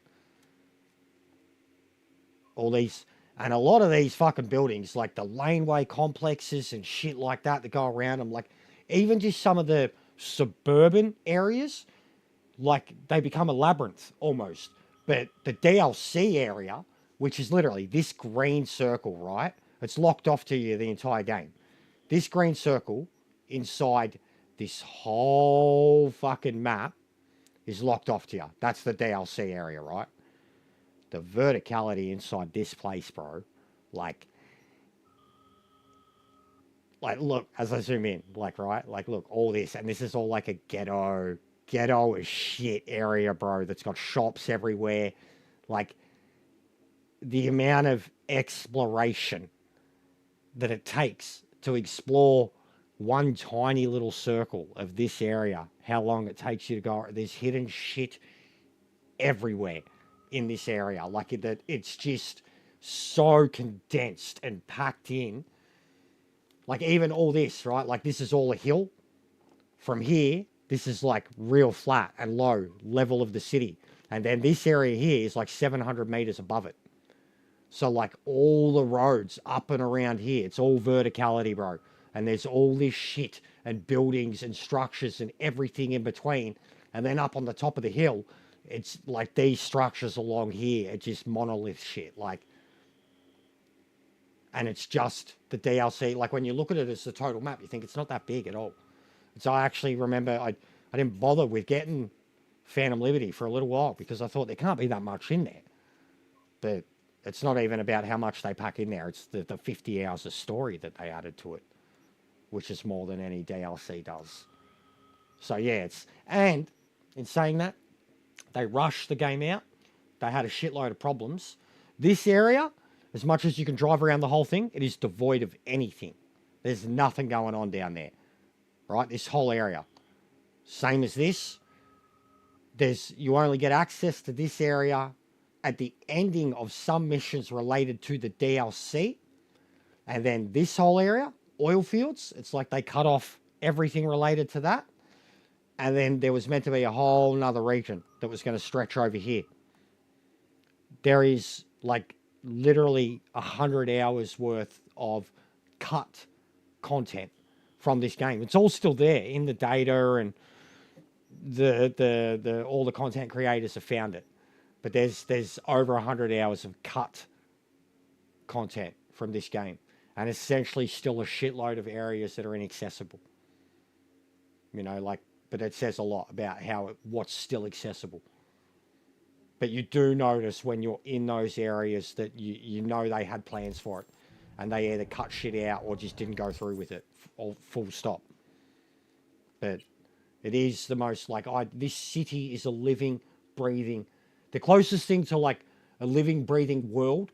All these, And a lot of these fucking buildings, like the laneway complexes and shit like that go around them, like even just some of the suburban areas, like they become a labyrinth almost. But the DLC area, which is literally this green circle, right? It's locked off to you the entire game. This green circle inside this whole fucking map is locked off to you. That's the DLC area, right? The verticality inside this place, bro. Like look, as I zoom in, like, right? Like, look, all this, and this is all like a ghetto as shit area, bro, that's got shops everywhere. Like, the amount of exploration that it takes to explore one tiny little circle of this area, how long it takes you to go, there's hidden shit everywhere in this area. Like, it's just so condensed and packed in. Like, even all this, right? Like, this is all a hill. From here, this is like real flat and low level of the city. And then this area here is like 700 meters above it. So like all the roads up and around here, it's all verticality, bro. And there's all this shit and buildings and structures and everything in between. And then up on the top of the hill, it's like these structures along here, it's just monolith shit. Like, and it's just the DLC. Like, when you look at it as the total map, you think it's not that big at all. So I actually remember I didn't bother with getting Phantom Liberty for a little while because I thought there can't be that much in there. But it's not even about how much they pack in there. It's the 50 hours of story that they added to it, which is more than any DLC does. So yeah, and in saying that, they rushed the game out. They had a shitload of problems. This area, as much as you can drive around the whole thing, it is devoid of anything. There's nothing going on down there. Right? This whole area. Same as this. You only get access to this area at the ending of some missions related to the DLC. And then this whole area, oil fields, it's like they cut off everything related to that. And then there was meant to be a whole nother region that was going to stretch over here. There is like literally 100 hours worth of cut content from this game. It's all still there in the data, and the all the content creators have found it. But there's over 100 hours of cut content from this game, and essentially still a shitload of areas that are inaccessible. You know, like, but it says a lot about what's still accessible. But you do notice when you're in those areas that you know they had plans for it, and they either cut shit out or just didn't go through with it, or full stop. But it is the most, like, this city is a living, breathing, the closest thing to like a living, breathing world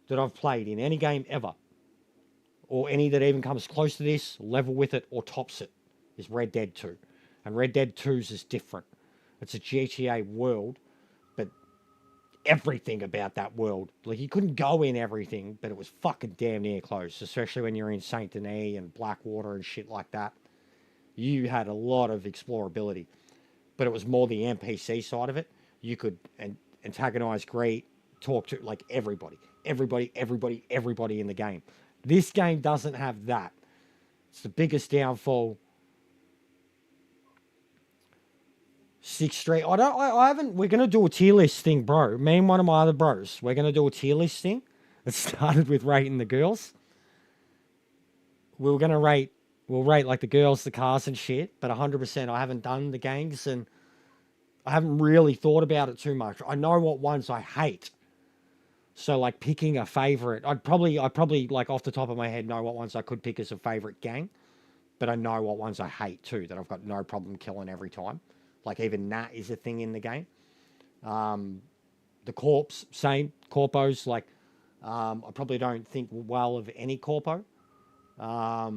that I've played in any game ever, or any that even comes close to this, level with it, or tops it, is Red Dead 2. And Red Dead 2's is different. It's a GTA world, but everything about that world, like, you couldn't go in everything, but it was fucking damn near close, especially when you're in Saint Denis and Blackwater and shit like that. You had a lot of explorability, but it was more the NPC side of it. You could antagonize, talk to like everybody in the game. This game doesn't have that. It's the biggest downfall. 6th Street. I haven't. We're gonna do a tier list thing, bro. Me and one of my other bros. We're gonna do a tier list thing. It started with rating the girls. We'll rate like the girls, the cars and shit. But 100%, I haven't done the gangs, and I haven't really thought about it too much. I know what ones I hate. So like picking a favorite, I'd probably like off the top of my head know what ones I could pick as a favorite gang. But I know what ones I hate too, that I've got no problem killing every time. Like, even that is a thing in the game. The corpse, same. Corpos, like, I probably don't think well of any corpo. But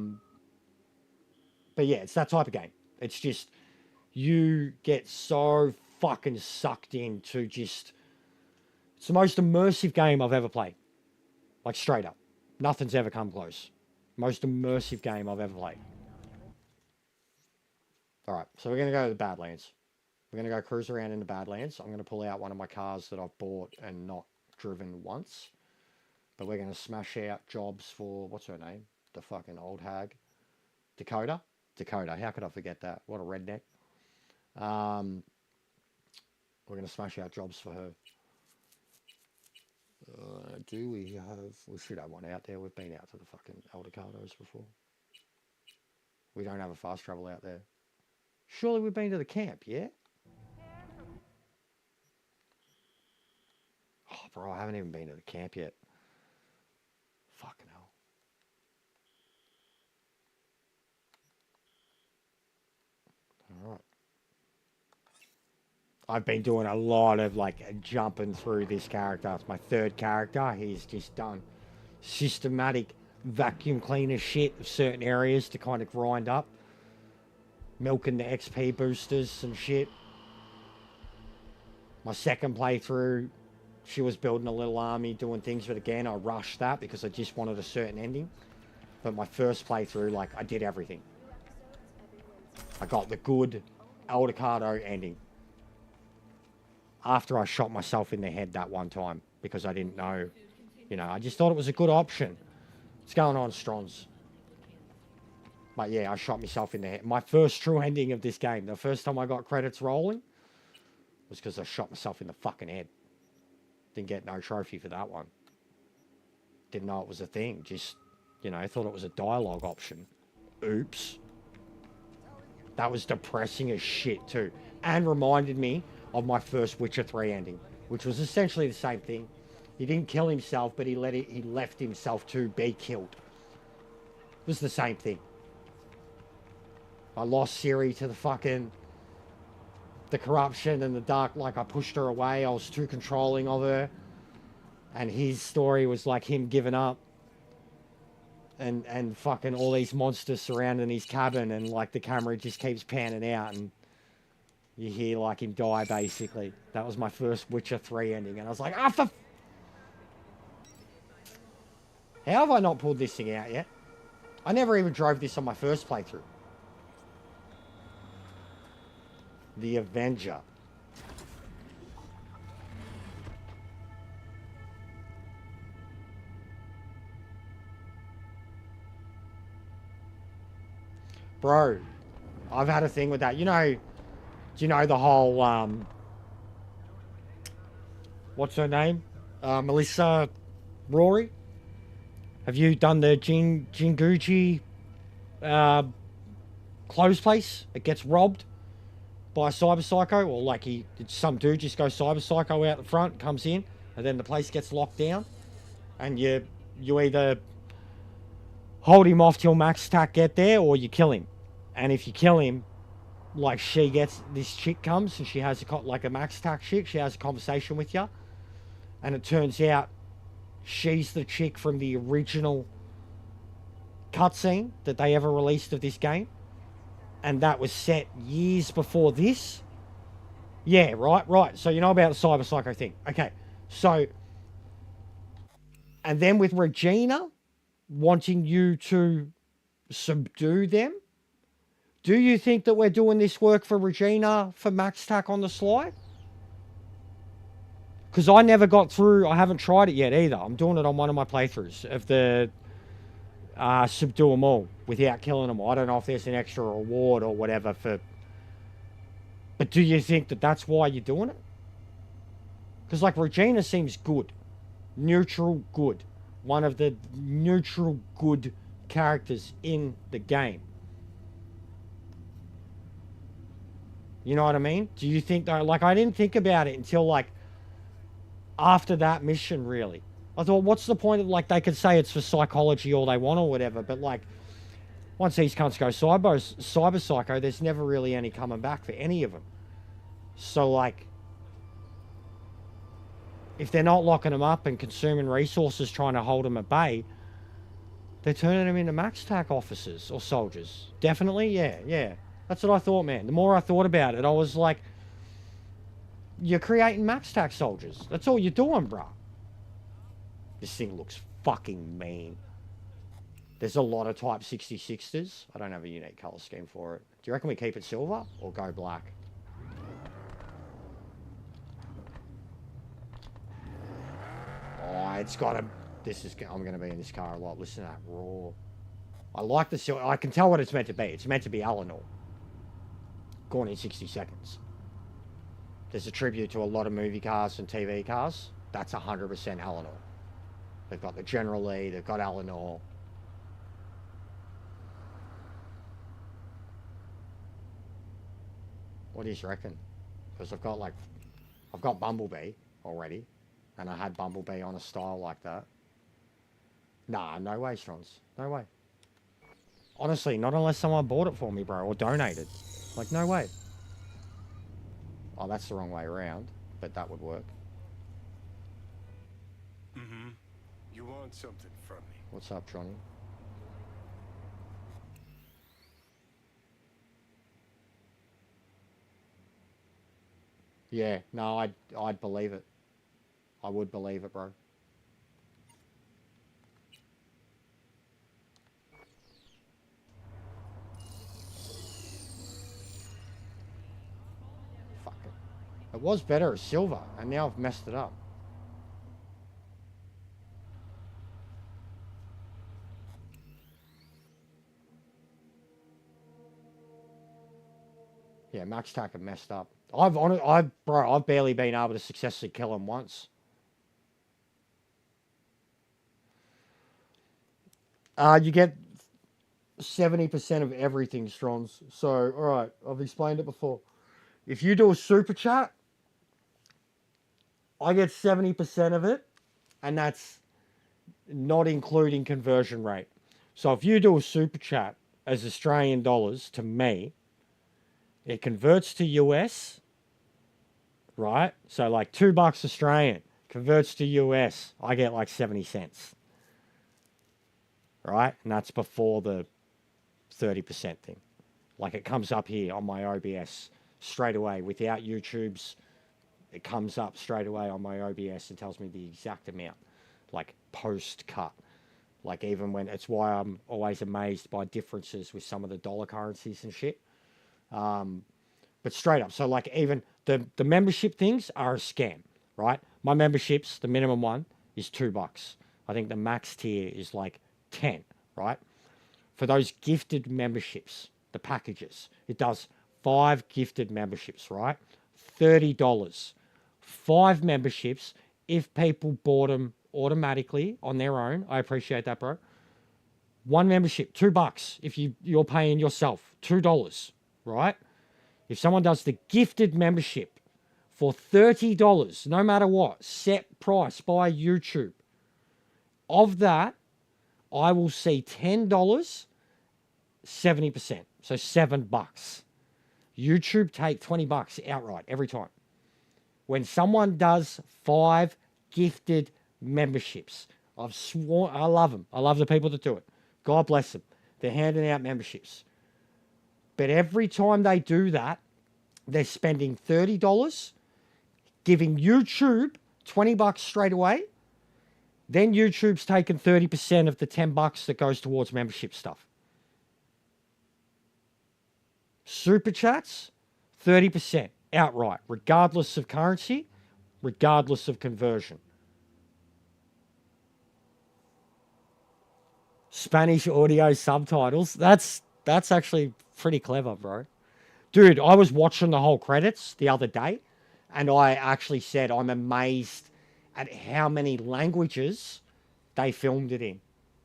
yeah, it's that type of game. It's just, you get so fucking sucked into just, it's the most immersive game I've ever played. Like, straight up. Nothing's ever come close. Most immersive game I've ever played. Alright, so we're going to go to the Badlands. We're going to go cruise around in the Badlands. I'm going to pull out one of my cars that I've bought and not driven once. But we're going to smash out jobs for, what's her name? The fucking old hag. Dakota? Dakota. How could I forget that? What a redneck. We're going to smash out jobs for her. Do we have... We should have one out there. We've been out to the fucking Eldercados before. We don't have a fast travel out there. Surely we've been to the camp, yeah? Oh, bro, I haven't even been to the camp yet. Fucking hell. Alright. I've been doing a lot of, like, jumping through this character. It's my third character. He's just done systematic vacuum cleaner shit of certain areas to kind of grind up. Milking the XP boosters and shit. My second playthrough, she was building a little army, doing things, but again, I rushed that because I just wanted a certain ending. But my first playthrough, like, I did everything. I got the good Eldorado ending. After I shot myself in the head that one time because I didn't know, you know, I just thought it was a good option. What's going on, Strons? But yeah, I shot myself in the head. My first true ending of this game, the first time I got credits rolling, was because I shot myself in the fucking head. Didn't get no trophy for that one. Didn't know it was a thing. Just, you know, thought it was a dialogue option. Oops. That was depressing as shit too. And reminded me of my first Witcher 3 ending, which was essentially the same thing. He didn't kill himself, but he left himself to be killed. It was the same thing. I lost Siri to the corruption and the dark, like I pushed her away. I was too controlling of her. And his story was like him giving up. And fucking all these monsters surrounding his cabin, and like the camera just keeps panning out and you hear like him die basically. That was my first Witcher 3 ending, and I was like, ah, for... How have I not pulled this thing out yet? I never even drove this on my first playthrough. The Avenger. Bro, I've had a thing with that. You know, do you know the whole, what's her name? Melissa Rory? Have you done the Jinguji clothes place? It gets robbed by a cyber psycho, or like some dude just goes cyber psycho out the front, comes in, and then the place gets locked down, and you either hold him off till max tack get there, or you kill him. And if you kill him, like this chick comes and she has like a max tack chick, she has a conversation with you, and it turns out she's the chick from the original cutscene that they ever released of this game. And that was set years before this. Yeah, right. So you know about the cyber psycho thing. Okay, so... And then with Regina wanting you to subdue them, do you think that we're doing this work for Regina for max tack on the sly? Because I never got through, I haven't tried it yet either. I'm doing it on one of my playthroughs of the subdue them all without killing them all. I don't know if there's an extra reward or whatever for... But do you think that that's why you're doing it? Because like Regina seems good. Neutral good. One of the neutral good characters in the game. You know what I mean? Do you think though, like I didn't think about it until like after that mission really. I thought, what's the point of, like, they could say it's for psychology all they want or whatever, but like once these cunts go cyber psycho, there's never really any coming back for any of them. So like, if they're not locking them up and consuming resources trying to hold them at bay, they're turning them into max tack officers or soldiers. Definitely, yeah. That's what I thought, man. The more I thought about it, I was like, you're creating max tack soldiers. That's all you're doing, bruh. This thing looks fucking mean. There's a lot of Type 66s. I don't have a unique color scheme for it. Do you reckon we keep it silver or go black? Oh, it's got a I'm going to be in this car a lot. Listen to that roar. I like the silver. I can tell what it's meant to be. It's meant to be Eleanor. Gone in 60 seconds. There's a tribute to a lot of movie cars and TV cars. That's 100% Eleanor. They've got the General Lee. They've got Eleanor. What do you reckon? Because I've got Bumblebee already, and I had Bumblebee on a style like that. Nah, no way, Strons. No way. Honestly, not unless someone bought it for me, bro, or donated. Like, no way. Oh, that's the wrong way around, but that would work. Mm-hmm. You want something from me? What's up, Johnny? Yeah, no, I'd believe it. I would believe it, bro. Fuck it. It was better as silver, and now I've messed it up. Yeah, Max Tack have messed up. I've barely been able to successfully kill him once. You get 70% of everything, Strons. So, alright, I've explained it before. If you do a super chat, I get 70% of it, and that's not including conversion rate. So if you do a super chat as Australian dollars to me, it converts to US, right? So like $2 Australian converts to US, I get like 70 cents. Right? And that's before the 30% thing. Like it comes up here on my OBS straight away without YouTube's. It comes up straight away on my OBS and tells me the exact amount, like post cut. Like even when, it's why I'm always amazed by differences with some of the dollar currencies and shit. But straight up, so like even the membership things are a scam, right? My memberships, the minimum one is $2. I think the max tier is like 10, right? For those gifted memberships, the packages, it does 5 gifted memberships, right? $30. 5 memberships if people bought them automatically on their own. I appreciate that, bro. 1 membership, $2. If you're paying yourself, $2, right? If someone does the gifted membership for $30, no matter what, set price by YouTube, of that, I will see $10, 70%. So $7. YouTube take $20 outright every time. When someone does 5 gifted memberships, I've sworn, I love them. I love the people that do it. God bless them. They're handing out memberships. But every time they do that, they're spending $30, giving YouTube $20 straight away. Then YouTube's taken 30% of the $10 that goes towards membership stuff. Super chats, 30% outright, regardless of currency, regardless of conversion. Spanish audio subtitles. That's actually pretty clever, bro. Dude, I was watching the whole credits the other day, and I actually said I'm amazed at how many languages they filmed it in.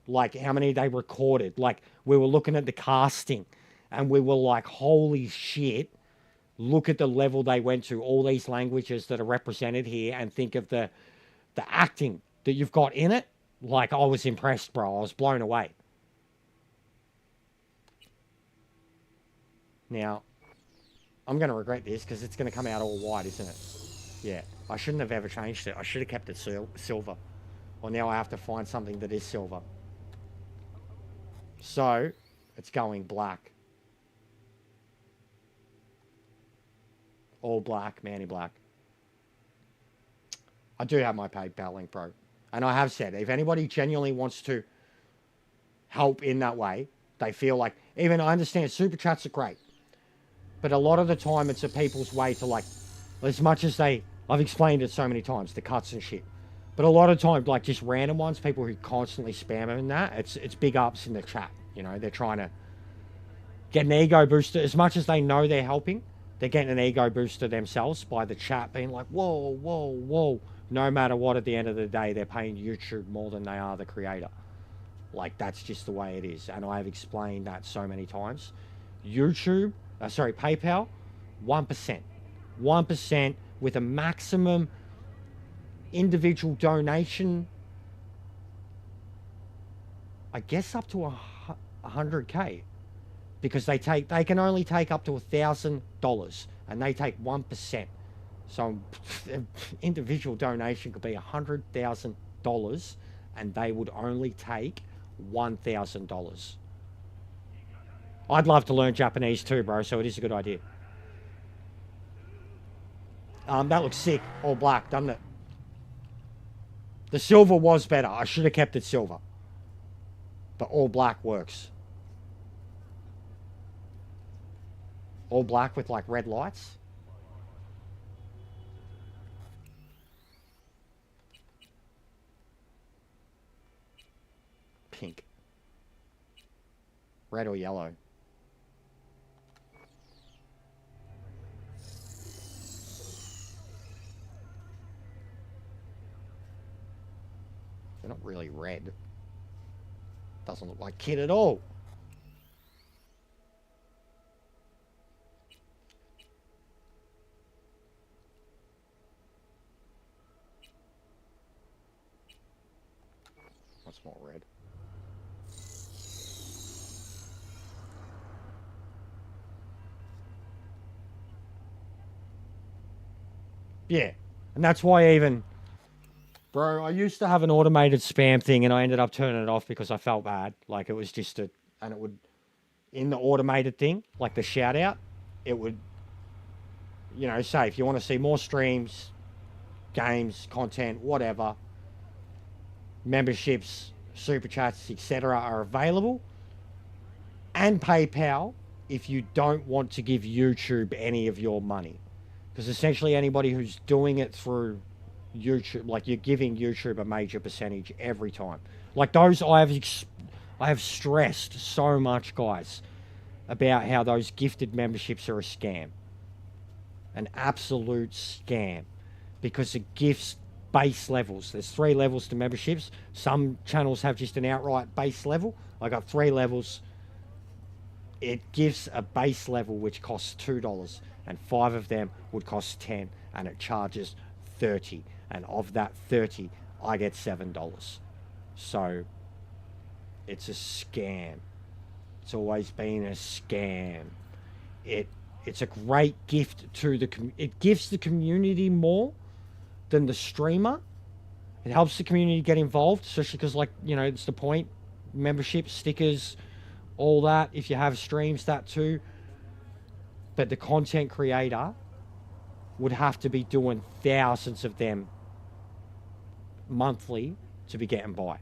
Like, how many they recorded. Like, we were looking at the casting, and we were like, holy shit, look at the level they went to, all these languages that are represented here, and think of the acting that you've got in it. Like, I was impressed, bro. I was blown away. Now, I'm going to regret this because it's going to come out all white, isn't it? Yeah. I shouldn't have ever changed it. I should have kept it silver. Well, now I have to find something that is silver. So, it's going black. All black, Manny Black. I do have my PayPal link, bro. And I have said, if anybody genuinely wants to help in that way, they feel like, even I understand super chats are great, but a lot of the time it's a people's way to, like, as much as I've explained it so many times, the cuts and shit. But a lot of times, like just random ones, people who constantly spam in that, it's big ups in the chat. You know, they're trying to get an ego booster. As much as they know they're helping, they're getting an ego booster themselves by the chat being like, whoa, whoa, whoa. No matter what, at the end of the day, they're paying YouTube more than they are the creator. Like, that's just the way it is. And I've explained that so many times. YouTube, PayPal, 1%. 1% with a maximum individual donation, I guess up to 100K, because they can only take up to $1,000, and they take 1%. So individual donation could be $100,000, and they would only take $1,000. I'd love to learn Japanese too, bro, so it is a good idea. That looks sick, all black, doesn't it? The silver was better. I should have kept it silver. But all black works. All black with like red lights. Pink. Red or yellow. They're not really red. Doesn't look like kid at all. That's more red. Yeah, and that's why even... Bro, I used to have an automated spam thing and I ended up turning it off because I felt bad. Like, it was just and it would, in the automated thing, like the shout out, it would, you know, say if you want to see more streams, games, content, whatever, memberships, super chats, etc. are available, and PayPal if you don't want to give YouTube any of your money. Because essentially anybody who's doing it through YouTube, like, you're giving YouTube a major percentage every time. Like, those, I have stressed so much, guys, about how those gifted memberships are a scam. An absolute scam. Because it gifts base levels. There's 3 levels to memberships. Some channels have just an outright base level. I got 3 levels. It gives a base level which costs $2, and 5 of them would cost $10, and it charges $30. And of that $30, I get $7. So it's a scam. It's always been a scam. It's a great gift to it gives the community more than the streamer. It helps the community get involved, especially because, like, you know, it's the point. Memberships, stickers, all that. If you have streams, that too. But the content creator would have to be doing thousands of them monthly to be getting by.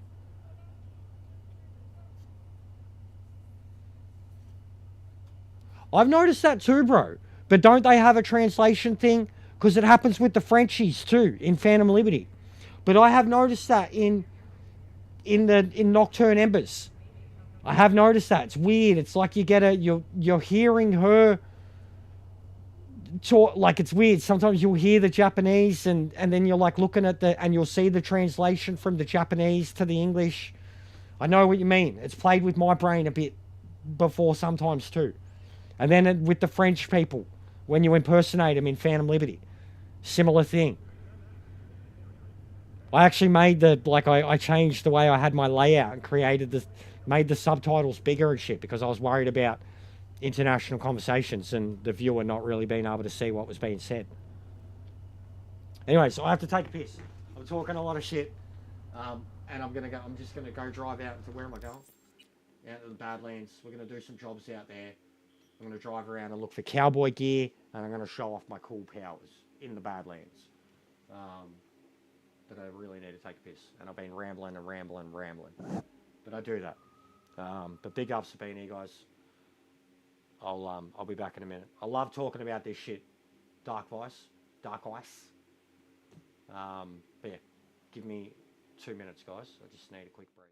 I've noticed that too, bro. But don't they have a translation thing? Because it happens with the Frenchies too in Phantom Liberty. But I have noticed that in Nocturne Embers. I have noticed that. It's weird. It's like you're hearing her talk, like, it's weird. Sometimes you'll hear the Japanese and then you're like looking at and you'll see the translation from the Japanese to the English. I know what you mean. It's played with my brain a bit before sometimes too. And then with the French people, when you impersonate them in Phantom Liberty, similar thing. I actually made I changed the way I had my layout and made the subtitles bigger and shit because I was worried about international conversations and the viewer not really being able to see what was being said. Anyway, so I have to take a piss. I'm talking a lot of shit, and I'm just gonna go drive out to, where am I going? Out to the Badlands. We're gonna do some jobs out there. I'm gonna drive around and look for cowboy gear, and I'm gonna show off my cool powers in the Badlands. But I really need to take a piss, and I've been rambling, but I do that. But big ups to being here, guys. I'll be back in a minute. I love talking about this shit. Dark ice. But yeah, give me 2 minutes, guys. I just need a quick breather.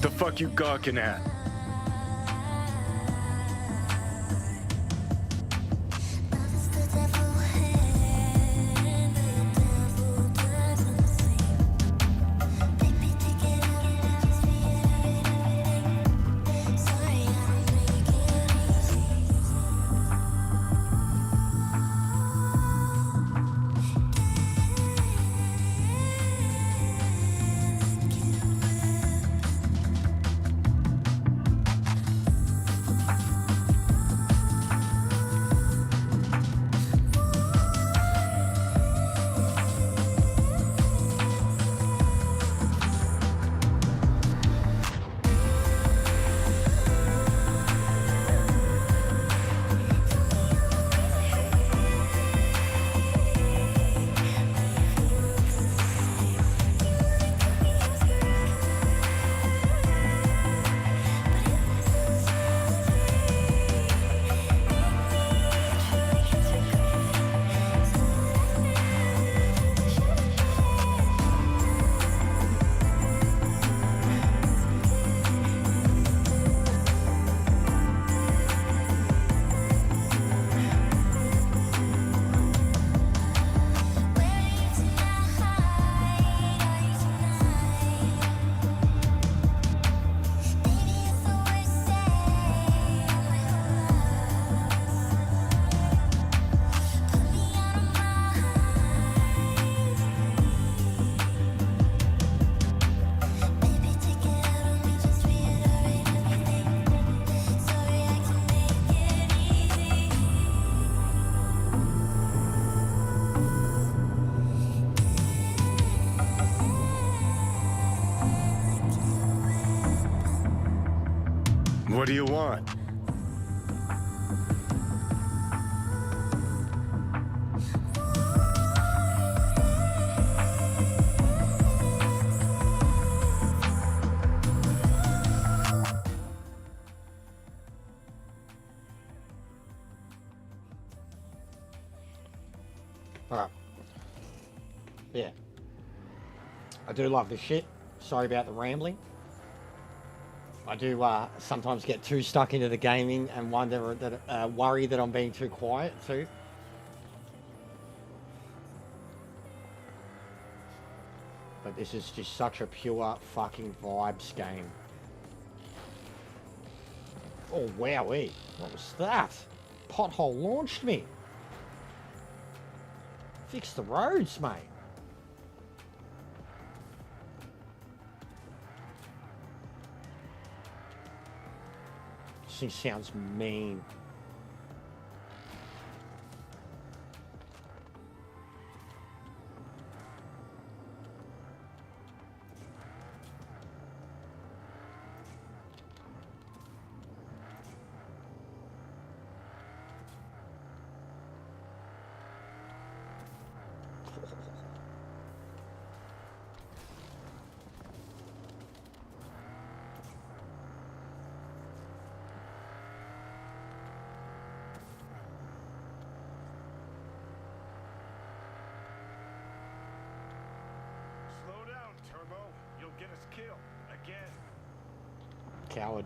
The fuck you gawking at? What do you want? Alright. Yeah. I do love this shit. Sorry about the rambling. I do sometimes get too stuck into the gaming and wonder that worry that I'm being too quiet too. But this is just such a pure fucking vibes game. Oh wowee, what was that? Pothole launched me. Fix the roads, mate. This thing sounds mean. Slow down, Turbo. You'll get us killed. Again. Coward.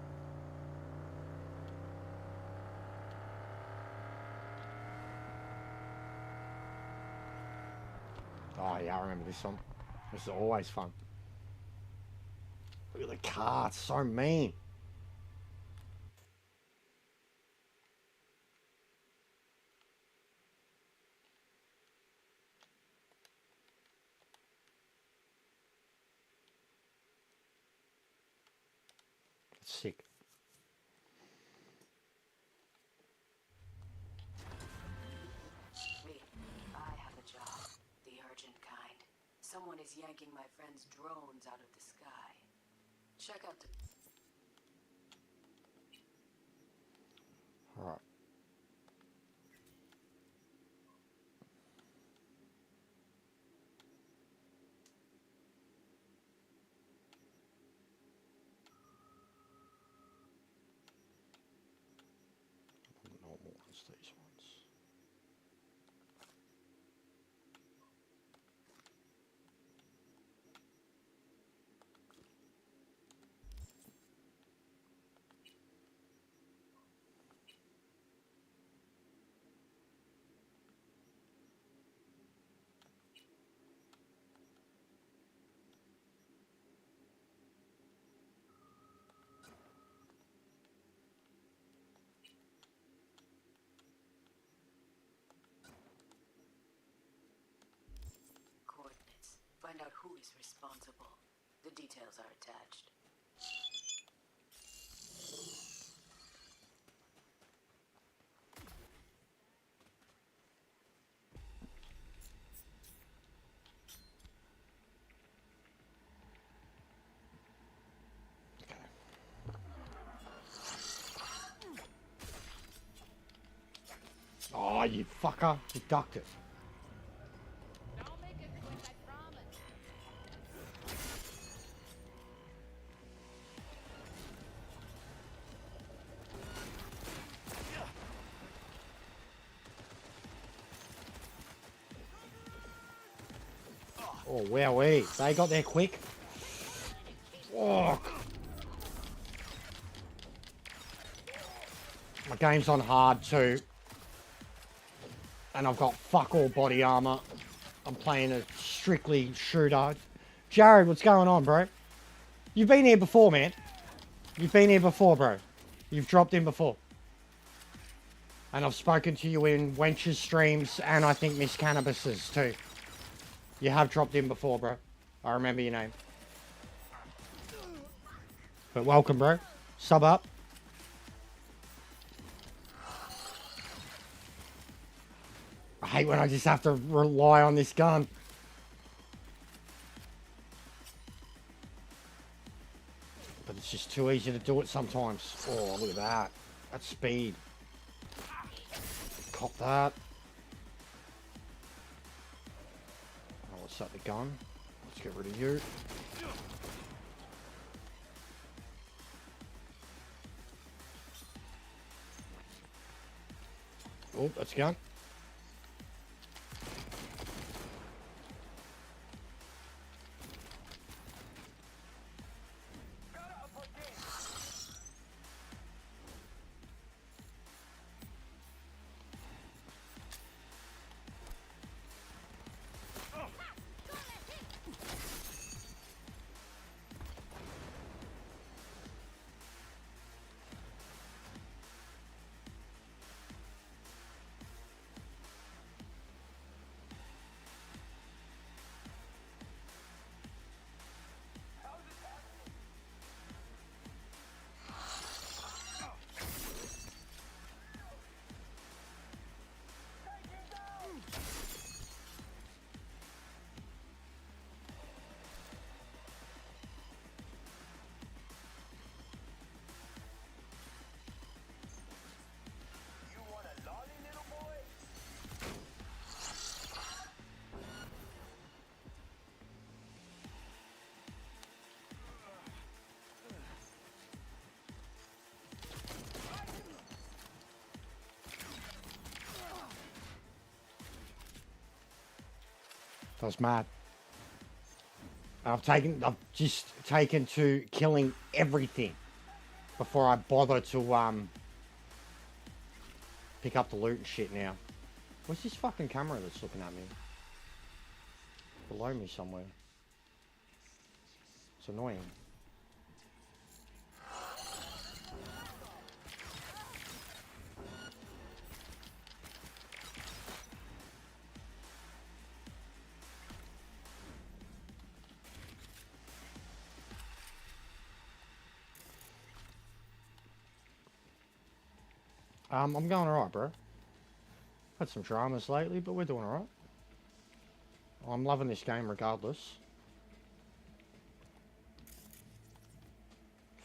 Oh yeah, I remember this one. This is always fun. Look at the car, it's so mean. It's sick. Someone is yanking my friend's drones out of the sky. Check out the... Alright. Normal ones, these ones. coordinates. Find out who is responsible. The details are attached. Oh, you fucker. You ducked it. Don't make it quick, I promise. Oh, wowee. They got there quick. Oh. My game's on hard too. And I've got fuck all body armor. I'm playing a strictly shooter. Jared, what's going on, bro? You've been here before, man. You've been here before, bro. You've dropped in before. And I've spoken to you in Wench's streams and I think Miss Cannabis's too. You have dropped in before, bro. I remember your name. But welcome, bro. Sub up. I hate when I just have to rely on this gun. But it's just too easy to do it sometimes. Oh, look at that. That's speed. Cop that. Oh, let's set the gun. Let's get rid of you. Oh, that's a gun. That was mad. I've just taken to killing everything before I bother to pick up the loot and shit now. Where's this fucking camera that's looking at me? Below me somewhere. It's annoying. I'm going alright, bro. Had some dramas lately, but we're doing alright. I'm loving this game regardless.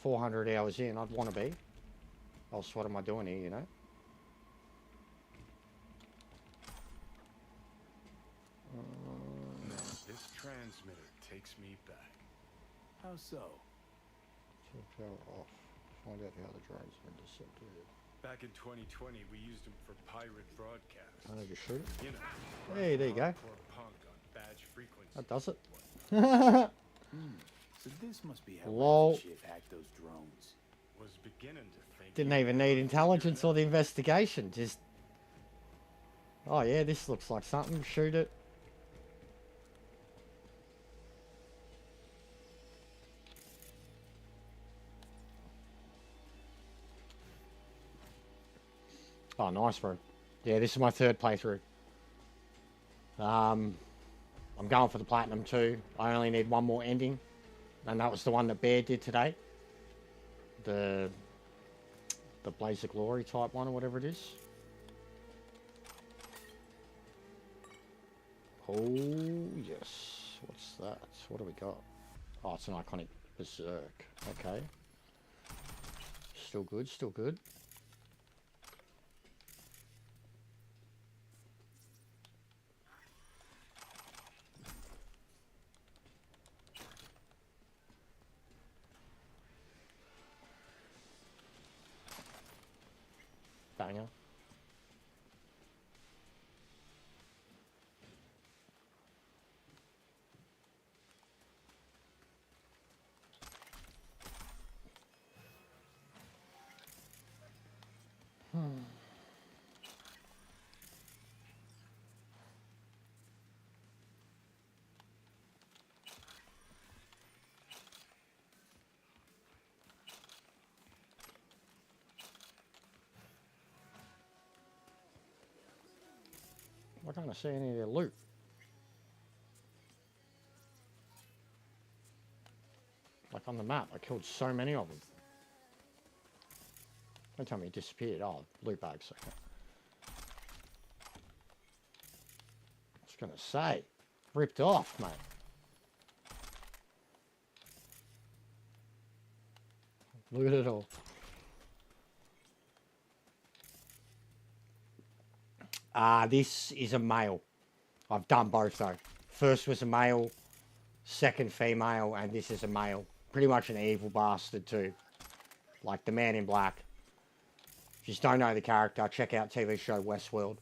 400 hours in, I'd want to be. Else what am I doing here, you know? Man, this transmitter takes me back. How so? Turn power off. Find out how the drones are intercepted. Back in 2020, we used them for pirate broadcasts. Can I just shoot it? You know, Hey, there you go. hardcore punk on badge frequency. That does it. So this must be how Lol. Shiv hacked those drones. Was beginning to think. Didn't even need intelligence or the investigation. Just, oh yeah, this looks like something. Shoot it. Oh, nice, bro. Yeah, this is my third playthrough. I'm going for the platinum too. I only need one more ending, and that was the one that Bear did today. The Blaze of Glory type one or whatever it is. Oh yes, what's that? What do we got? Oh, it's an iconic Berserk. Okay. Still good, still good. Banger. I can't see any of their loot. Like on the map, I killed so many of them. Don't tell me it disappeared. Oh, loot bags. Okay. I was gonna say, ripped off, mate. Loot it all. This is a male. I've done both though. First was a male, second female, and this is a male. Pretty much an evil bastard too. Like the Man in Black. If you just don't know the character, check out TV show Westworld.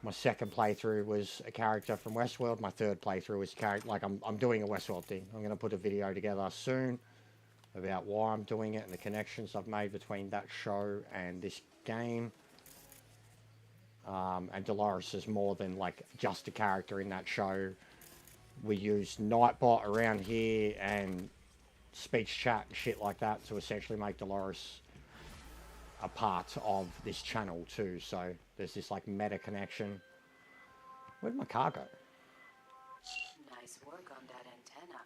My second playthrough was a character from Westworld. My third playthrough was a character, like I'm doing a Westworld thing. I'm going to put a video together soon about why I'm doing it and the connections I've made between that show and this game. And Dolores is more than like just a character in that show. We use Nightbot around here and speech chat and shit like that to essentially make Dolores a part of this channel too. So there's this like meta connection. Where'd my car go? Nice work on that antenna.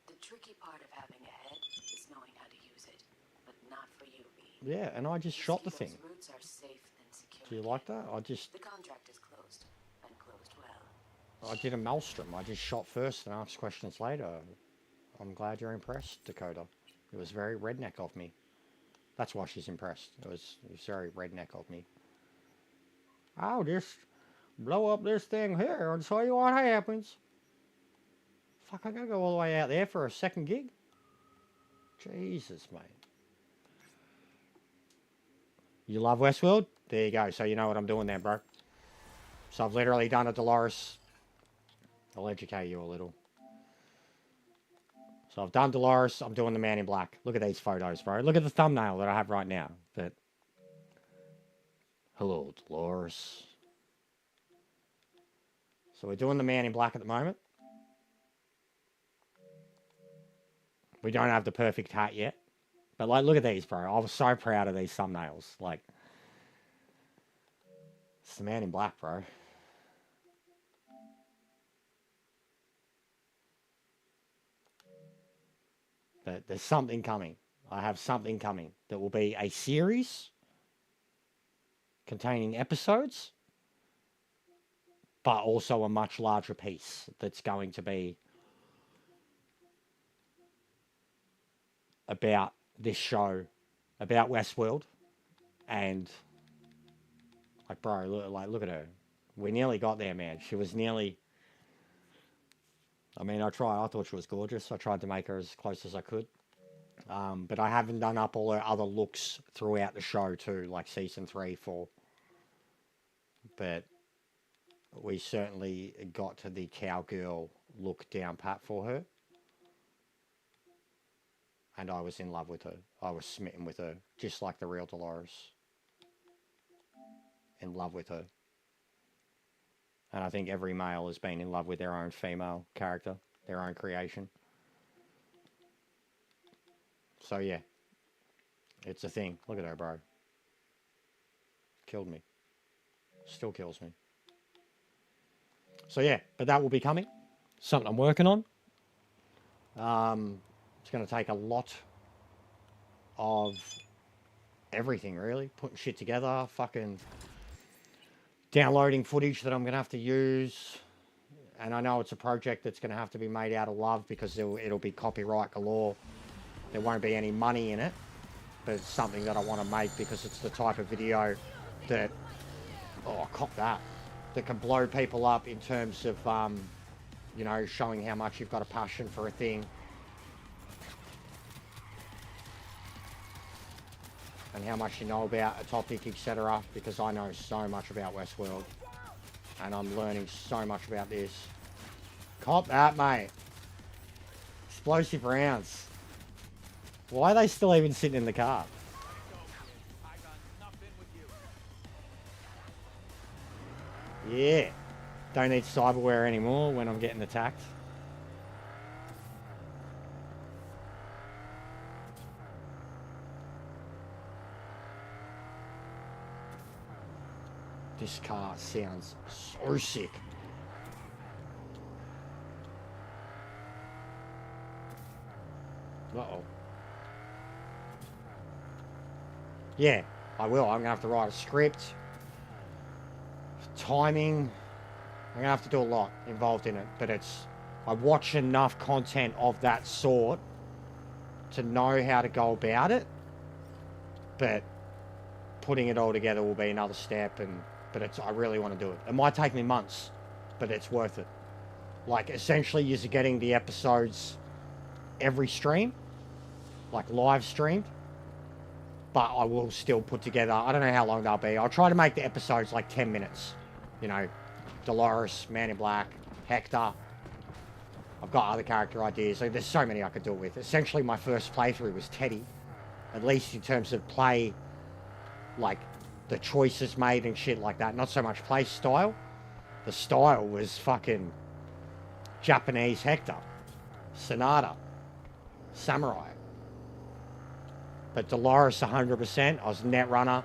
The tricky part of having a head is knowing how to use it, but not for you, V. Yeah, and I just shot the thing. Those routes are safe and secure. Do you like that? The contract is closed, and closed well. I did a maelstrom. I just shot first and asked questions later. I'm glad you're impressed, Dakota. It was very redneck of me. That's why she's impressed. It was very redneck of me. I'll just blow up this thing here and show you what happens. Fuck, I gotta go all the way out there for a second gig? Jesus, mate. You love Westworld? There you go. So you know what I'm doing there, bro. So I've literally done a Dolores. I'll educate you a little. So I've done Dolores. I'm doing the Man in Black. Look at these photos, bro. Look at the thumbnail that I have right now. But hello, Dolores. So we're doing the Man in Black at the moment. We don't have the perfect hat yet. But like, look at these, bro. I was so proud of these thumbnails. Like, it's the Man in Black, bro. But there's something coming. I have something coming that will be a series containing episodes but also a much larger piece that's going to be about this show, about Westworld, and like, bro, look at her. We nearly got there, man. She was nearly. I mean, I thought she was gorgeous. I tried to make her as close as I could. But I haven't done up all her other looks throughout the show too, like season 3, 4. But we certainly got to the cowgirl look down pat for her. And I was in love with her. I was smitten with her, just like the real Dolores. In love with her. And I think every male has been in love with their own female character, their own creation. So yeah, it's a thing. Look at her, bro. Killed me. Still kills me. So yeah, but that will be coming. Something I'm working on. It's going to take a lot of everything, really. Putting shit together, fucking downloading footage that I'm going to have to use. And I know it's a project that's going to have to be made out of love because it'll be copyright galore. There won't be any money in it. But it's something that I want to make because it's the type of video that, oh, cop that, that can blow people up in terms of, you know, showing how much you've got a passion for a thing. And how much you know about a topic, etc. Because I know so much about Westworld. And I'm learning so much about this. Cop that, mate. Explosive rounds. Why are they still even sitting in the car? Yeah. Don't need cyberware anymore when I'm getting attacked. This car sounds so sick. Uh-oh. Yeah, I will. I'm going to have to write a script. Timing. I'm going to have to do a lot involved in it. But it's... I watch enough content of that sort to know how to go about it. But putting it all together will be another step. But it's, I really want to do it. It might take me months, but it's worth it. Like, essentially, you're getting the episodes every stream. Like, live streamed. But I will still put together, I don't know how long they'll be. I'll try to make the episodes like 10 minutes. You know, Dolores, Man in Black, Hector. I've got other character ideas. So there's so many I could do it with. Essentially, my first playthrough was Teddy. At least in terms of play, like, the choices made and shit like that. Not so much play style. The style was fucking Japanese Hector. Sonata. Samurai. But Dolores, 100%. I was Netrunner.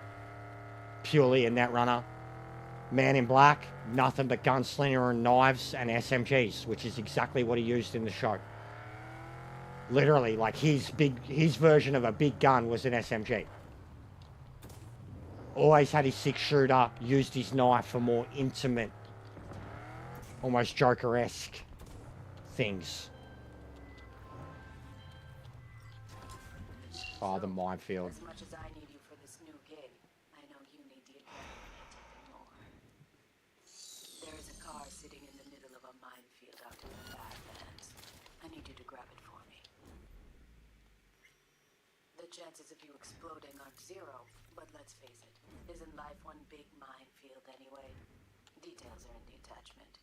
Purely a Netrunner. Man in Black, nothing but gunslinger and knives and SMGs, which is exactly what he used in the show. Literally, like his version of a big gun was an SMG. Always had his 6-shooter, used his knife for more intimate, almost Joker-esque things. Oh, the minefield. As much as I need you for this new gig, I know you need the adrenaline taken more. There is a car sitting in the middle of a minefield out in the Badlands. I need you to grab it for me. The chances of you exploding aren't zero, but let's face it, isn't life one big minefield anyway? Details are in the attachment.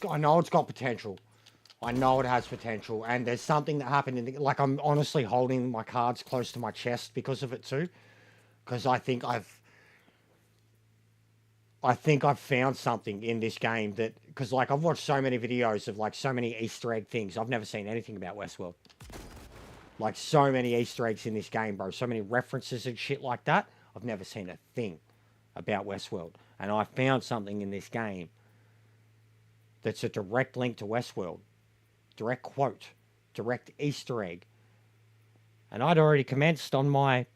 I know it's got potential. I know it has potential, and there's something that happened in the, like, I'm honestly holding my cards close to my chest because of it too, because I think I think I've found something in this game that, because like I've watched so many videos of like so many Easter egg things. I've never seen anything about Westworld. Like so many Easter eggs in this game, bro. So many references and shit like that. I've never seen a thing about Westworld. And I found something in this game that's a direct link to Westworld. Direct quote. Direct Easter egg. And I'd already commenced on my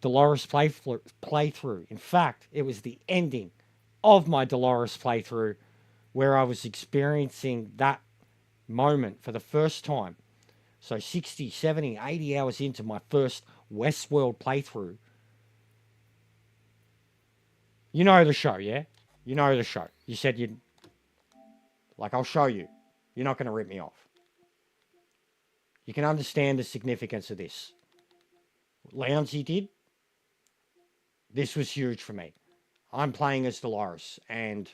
Dolores playthrough. In fact, it was the ending of my Dolores playthrough where I was experiencing that moment for the first time. So 60, 70, 80 hours into my first Westworld playthrough. You know the show, yeah? You know the show. You said you'd... Like, I'll show you. You're not going to rip me off. You can understand the significance of this. Lounsey did. This was huge for me. I'm playing as Dolores, and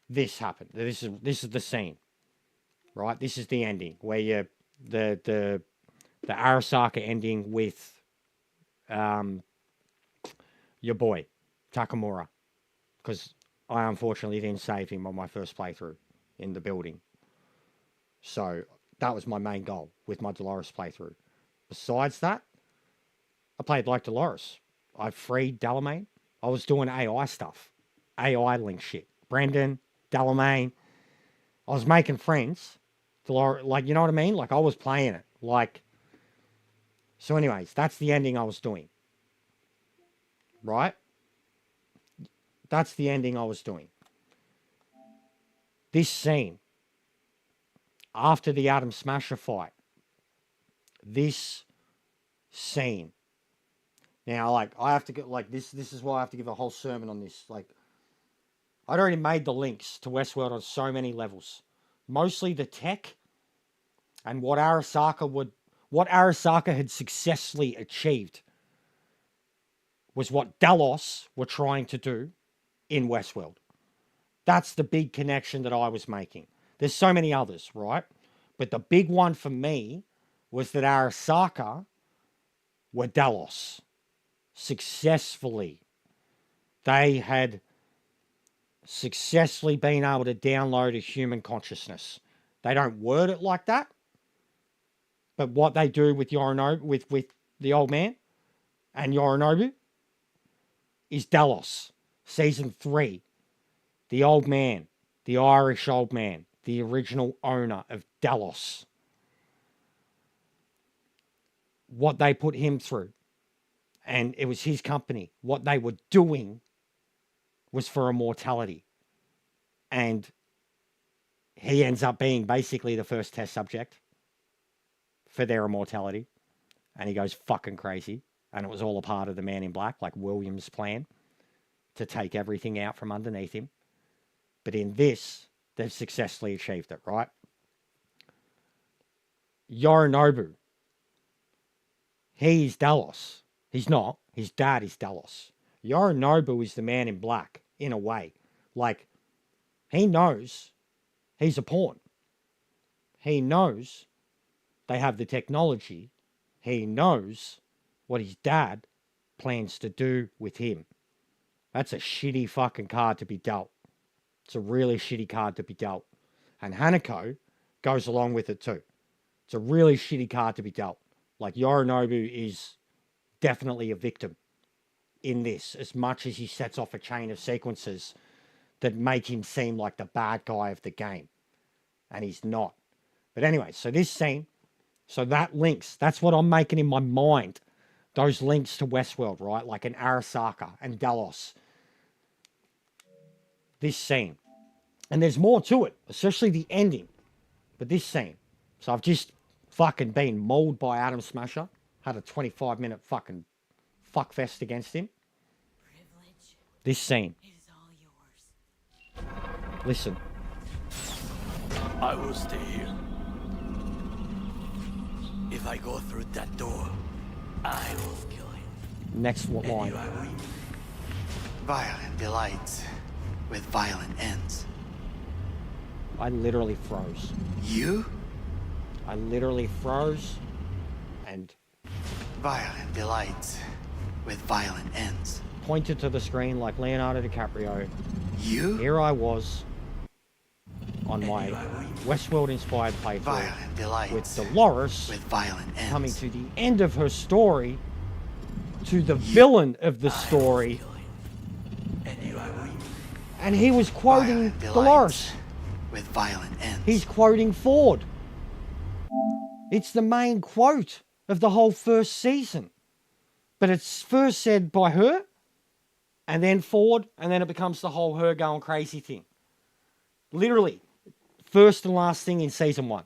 this happened. This is the scene, right? This is the ending where you the Arasaka ending with your boy Takamura, because I unfortunately didn't save him on my first playthrough in the building. So that was my main goal with my Dolores playthrough. Besides that, I played like Dolores. I freed Delamain. I was doing AI stuff. AI link shit. Brendan, Delamain. I was making friends. Dolores, like, you know what I mean? Like, I was playing it. Like, so anyways, that's the ending I was doing. Right? That's the ending I was doing. This scene, after the Atom Smasher fight, this scene. Now, like, I have to get, like, this is why I have to give a whole sermon on this. Like, I'd already made the links to Westworld on so many levels. Mostly the tech and what Arasaka had successfully achieved was what Delos were trying to do in Westworld. That's the big connection that I was making. There's so many others, right? But the big one for me was that Arasaka were Delos. Successfully. They had successfully been able to download a human consciousness. They don't word it like that. But what they do with Yorinobu, with the old man and Yorinobu is Delos. Season 3. The old man. The Irish old man. The original owner of Delos. What they put him through. And it was his company. What they were doing was for immortality. And he ends up being basically the first test subject for their immortality. And he goes fucking crazy. And it was all a part of the Man in Black, like Williams' plan to take everything out from underneath him. But in this, they've successfully achieved it, right? Yorinobu, he's Delos. He's not. His dad is Delos. Yorinobu is the Man in Black, in a way. Like, he knows he's a pawn. He knows they have the technology. He knows what his dad plans to do with him. That's a shitty fucking card to be dealt. It's a really shitty card to be dealt. And Hanako goes along with it too. It's a really shitty card to be dealt. Like, Yorinobu is definitely a victim in this, as much as he sets off a chain of sequences that make him seem like the bad guy of the game. And he's not. But anyway, so this scene, so that links, that's what I'm making in my mind. Those links to Westworld, right? Like an Arasaka and Delos. This scene. And there's more to it, especially the ending. But this scene. So I've just fucking been mauled by Atom Smasher. Had a 25-minute fucking fuckfest against him. Privilege. This scene. It is all yours. Listen. I will stay here. If I go through that door, I will kill him. Next line. Violent delights with violent ends. I literally froze. You? I literally froze and... Violent delights with violent ends. pointed to the screen like Leonardo DiCaprio. You? Here I was on my Westworld-inspired playthrough Violent delights. with Dolores With violent ends. coming to the end of her story, to the villain of the story, And you I weep. and he was quoting Violent Dolores. delights. With violent ends. He's quoting Ford. It's the main quote of the whole first season. But it's first said by her, and then Ford, and then it becomes the whole her going crazy thing. Literally, first and last thing in season 1.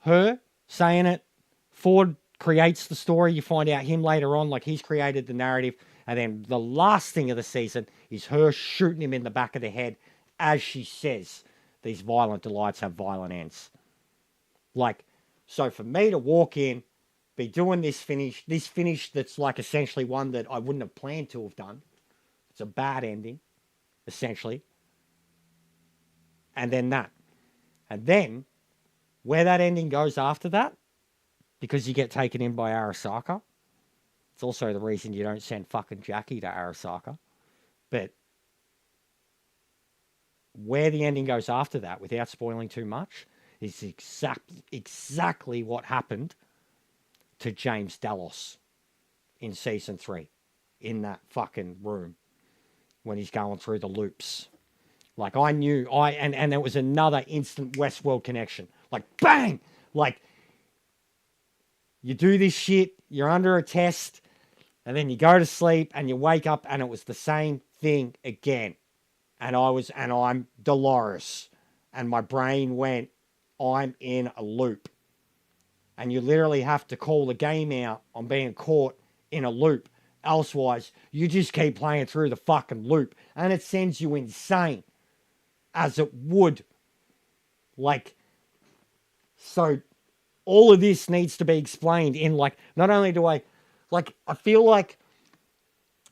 Her saying it, Ford creates the story, you find out him later on, like he's created the narrative, and then the last thing of the season is her shooting him in the back of the head as she says, these violent delights have violent ends. Like, so for me to walk in, be doing this finish that's like essentially one that I wouldn't have planned to have done. It's a bad ending, essentially. And then that. And then, where that ending goes after that, because you get taken in by Arasaka, it's also the reason you don't send fucking Jackie to Arasaka. But where the ending goes after that, without spoiling too much, is exactly what happened to James Delos in season 3, in that fucking room when he's going through the loops. Like I knew, and there was another instant Westworld connection. Like bang! Like you do this shit, you're under a test, and then you go to sleep and you wake up and it was the same thing again. And I'm Dolores. And my brain went, I'm in a loop. And you literally have to call the game out on being caught in a loop. Elsewise, you just keep playing through the fucking loop. And it sends you insane. As it would. Like, so all of this needs to be explained in like, not only do I feel like,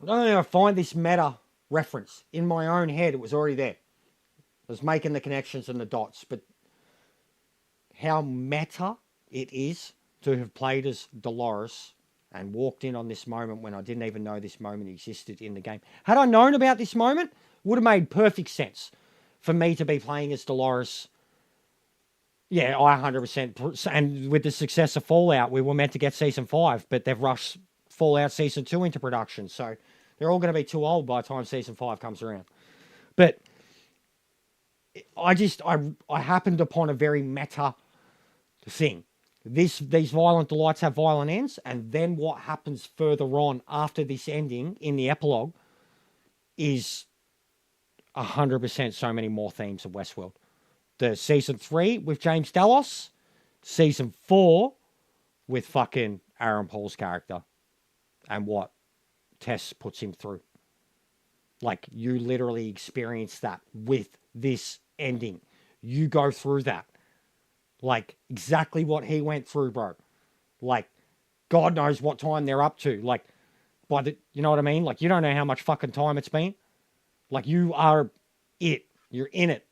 not only do I find this meta reference in my own head, it was already there. I was making the connections and the dots, but how meta it is to have played as Dolores and walked in on this moment when I didn't even know this moment existed in the game. Had I known about this moment, would have made perfect sense for me to be playing as Dolores. Yeah, I 100%. And with the success of Fallout, we were meant to get Season 5, but they've rushed Fallout Season 2 into production. So they're all going to be too old by the time Season 5 comes around. But I happened upon a very meta thing. These violent delights have violent ends, and then what happens further on after this ending in the epilogue is 100% so many more themes of Westworld. The season 3 with James Delos, season 4 with fucking Aaron Paul's character and what Tess puts him through. Like, you literally experience that with this ending. You go through that. Like, exactly what he went through, bro. Like, God knows what time they're up to. Like, you know what I mean? Like, you don't know how much fucking time it's been. Like, you are it. You're in it.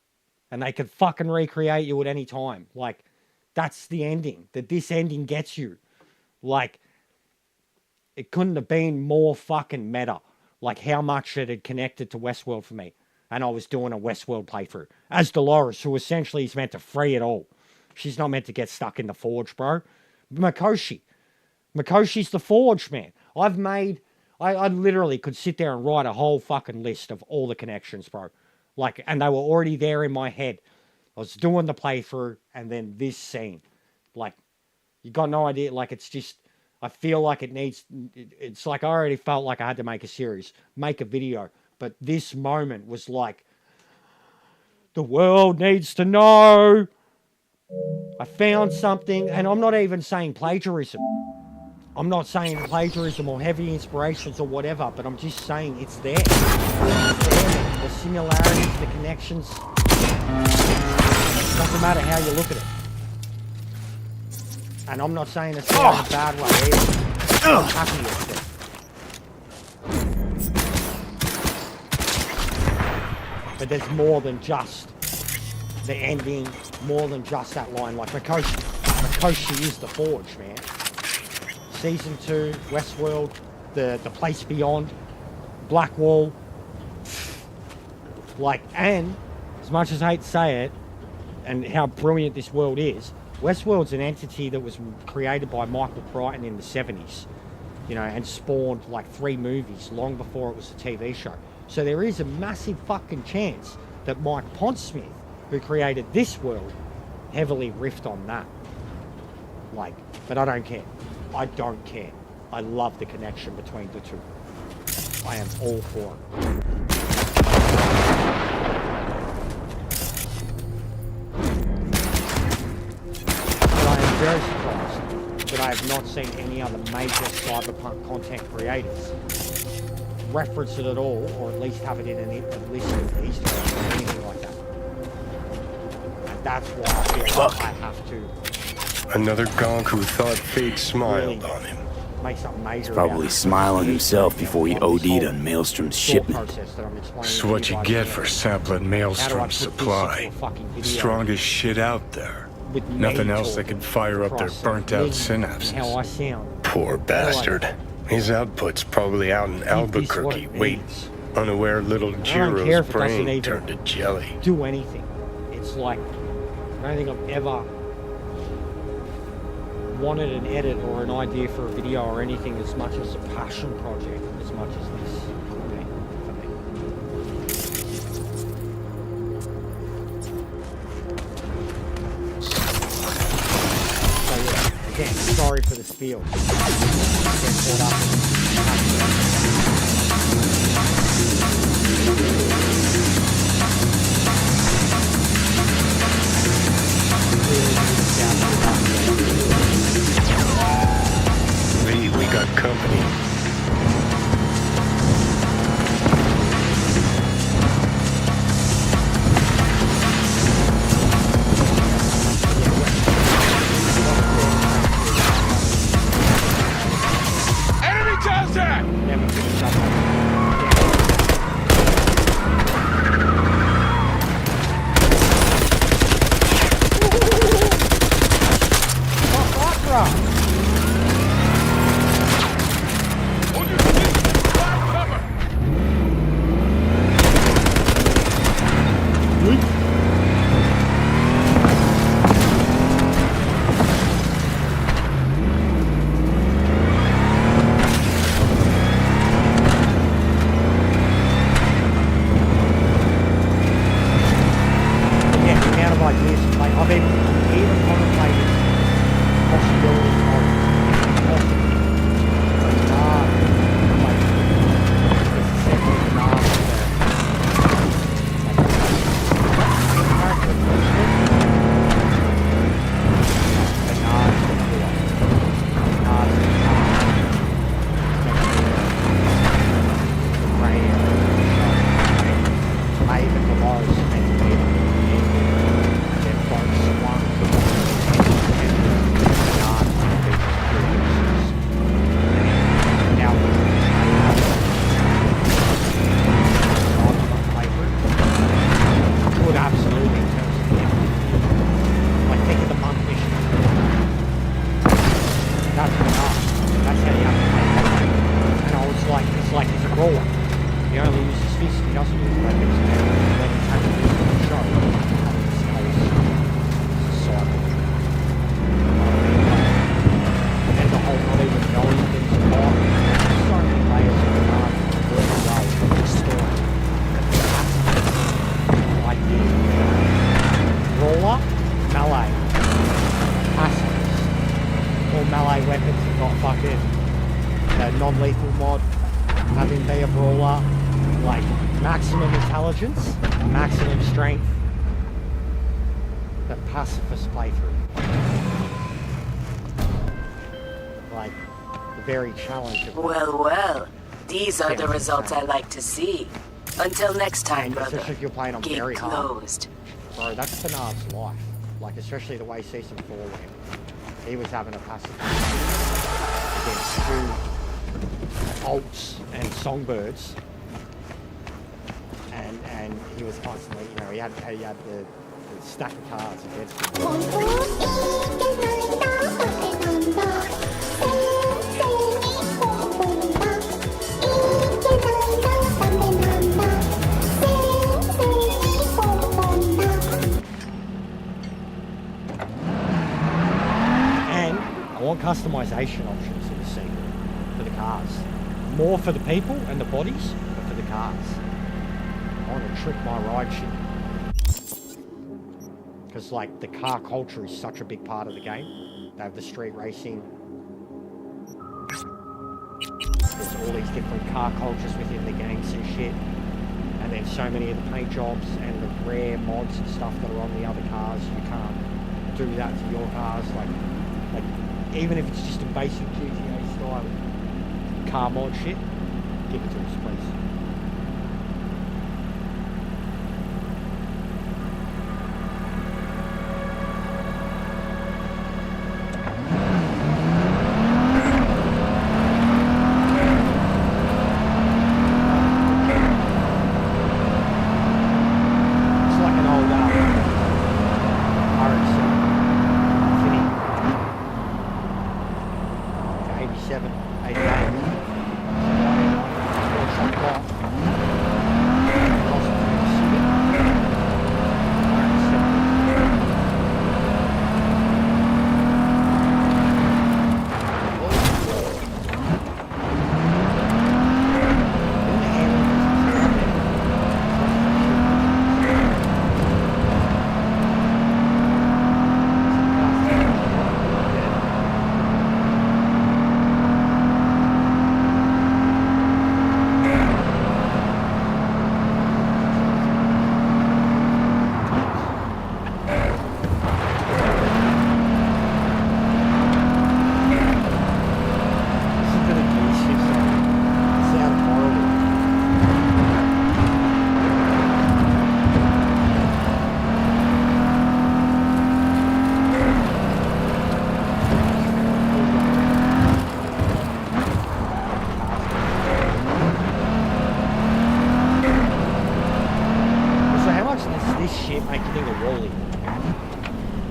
And they could fucking recreate you at any time. Like, that's the ending. That this ending gets you. Like, it couldn't have been more fucking meta. Like, how much it had connected to Westworld for me. And I was doing a Westworld playthrough. As Dolores, who essentially is meant to free it all. She's not meant to get stuck in the Forge, bro. Makoshi's the Forge, man. I literally could sit there and write a whole fucking list of all the connections, bro. Like, and they were already there in my head. I was doing the playthrough, and then this scene. Like, you got no idea. Like, it's just, I feel like it's like I already felt like I had to make a series, make a video. But this moment was like, the world needs to know. I found something, and I'm not even saying plagiarism. I'm not saying plagiarism or heavy inspirations or whatever, but I'm just saying it's there. It's there. The similarities, the connections. Doesn't matter how you look at it. And I'm not saying it's in a bad way either. I'm happy with it. But there's more than just the ending, more than just that line. Like Makoshi is the Forge, man. Season 2, Westworld, the place beyond, Blackwall. Like, and as much as I hate to say it, and how brilliant this world is, Westworld's an entity that was created by Michael Crichton in the 70s, you know, and spawned like 3 movies long before it was a TV show. So there is a massive fucking chance that Mike Pondsmith, who created this world, heavily riffed on that. Like, but I don't care. I don't care. I love the connection between the two. I am all for it. But I am very surprised that I have not seen any other major Cyberpunk content creators reference it at all, or at least have it in a list of Easter eggs or anything like that. And that's why I feel like I have to. Another gonk who thought fate smiled on him. Make something major. Probably smiling himself before he OD'd on Maelstrom's shipment. That's what you get for sampling Maelstrom's supply. Strongest shit out there. Nothing else that can fire up their burnt-out synapses. How I sound. Poor bastard. His output's probably out in Albuquerque, waiting, unaware little Jiro's brain turned to jelly. Do anything. It's like, I don't think I've ever wanted an edit or an idea for a video or anything as much as a passion project, as much as this for me. So yeah, again, sorry for the spiel. Get caught up We got company. Enemy contact! non-lethal mod, having be a brawler, like maximum intelligence, maximum strength, the pacifist playthrough. Like the very challenge of Well, these are the results I like to see. Until next time, brother. Especially if you're playing on Gate very closed. hard. Bro, that's Bernard's life. Like especially the way Season 4 went. He was having a passive against 2 alts and songbirds, and he was constantly, you know, he had the stack of cards against him. customization options in the sequel for the cars. More for the people and the bodies, but for the cars. I want to trick my ride shit. Because, like, the car culture is such a big part of the game. They have the street racing. There's all these different car cultures within the games and shit. And then so many of the paint jobs and the rare mods and stuff that are on the other cars, you can't do that to your cars. Like even if it's just a basic GTA style car mod shit, give it to us, please.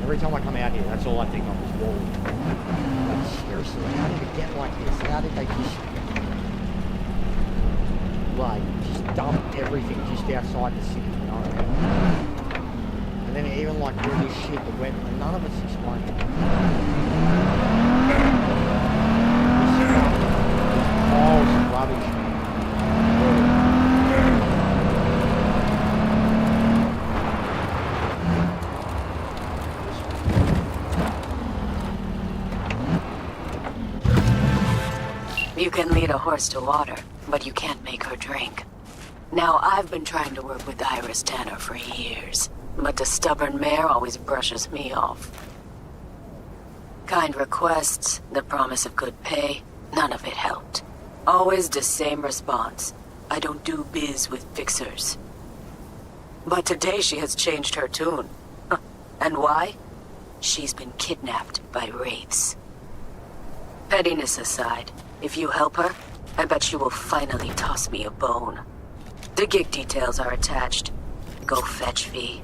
Every time I come out here, that's all I think of is Wall-E. Like, seriously, how did it get like this? How did they just dump everything just outside the city, you know what I mean? And then even like all this shit, the wet, and none of it's explained. There's piles of rubbish, man. You can lead a horse to water, but you can't make her drink. Now, I've been trying to work with Iris Tanner for years, but the stubborn mare always brushes me off. Kind requests, the promise of good pay, none of it helped. Always the same response. I don't do biz with fixers. But today she has changed her tune. And why? She's been kidnapped by wraiths. Pettiness aside, if you help her, I bet she will finally toss me a bone. The gig details are attached. Go fetch V.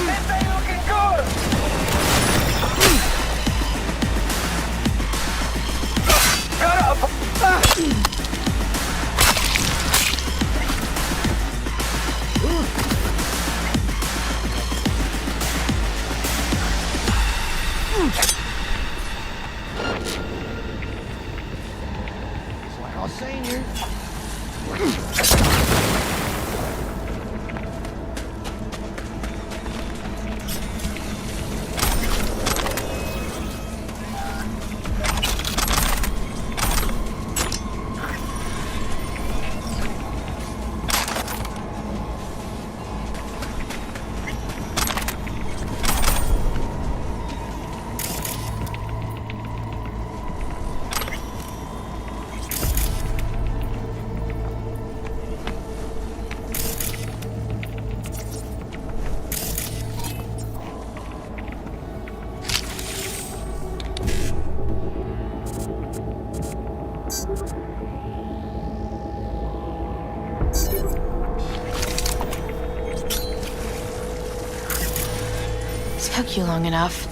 This ain't looking good! It's like I've seen you. Took you long enough.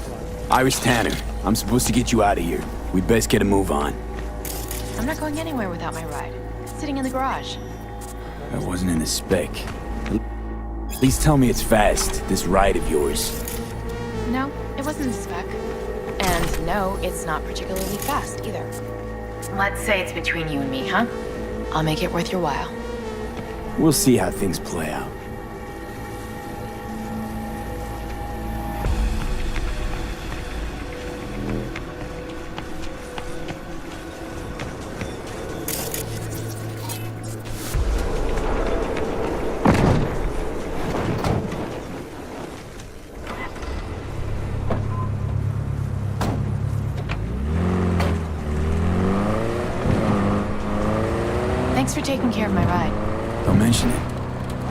Iris Tanner, I'm supposed to get you out of here. We'd best get a move on. I'm not going anywhere without my ride. It's sitting in the garage. That wasn't in the spec. Please tell me it's fast, this ride of yours. No, it wasn't in the spec. And no, it's not particularly fast either. Let's say it's between you and me, huh? I'll make it worth your while. We'll see how things play out. Thanks for taking care of my ride. Don't mention it.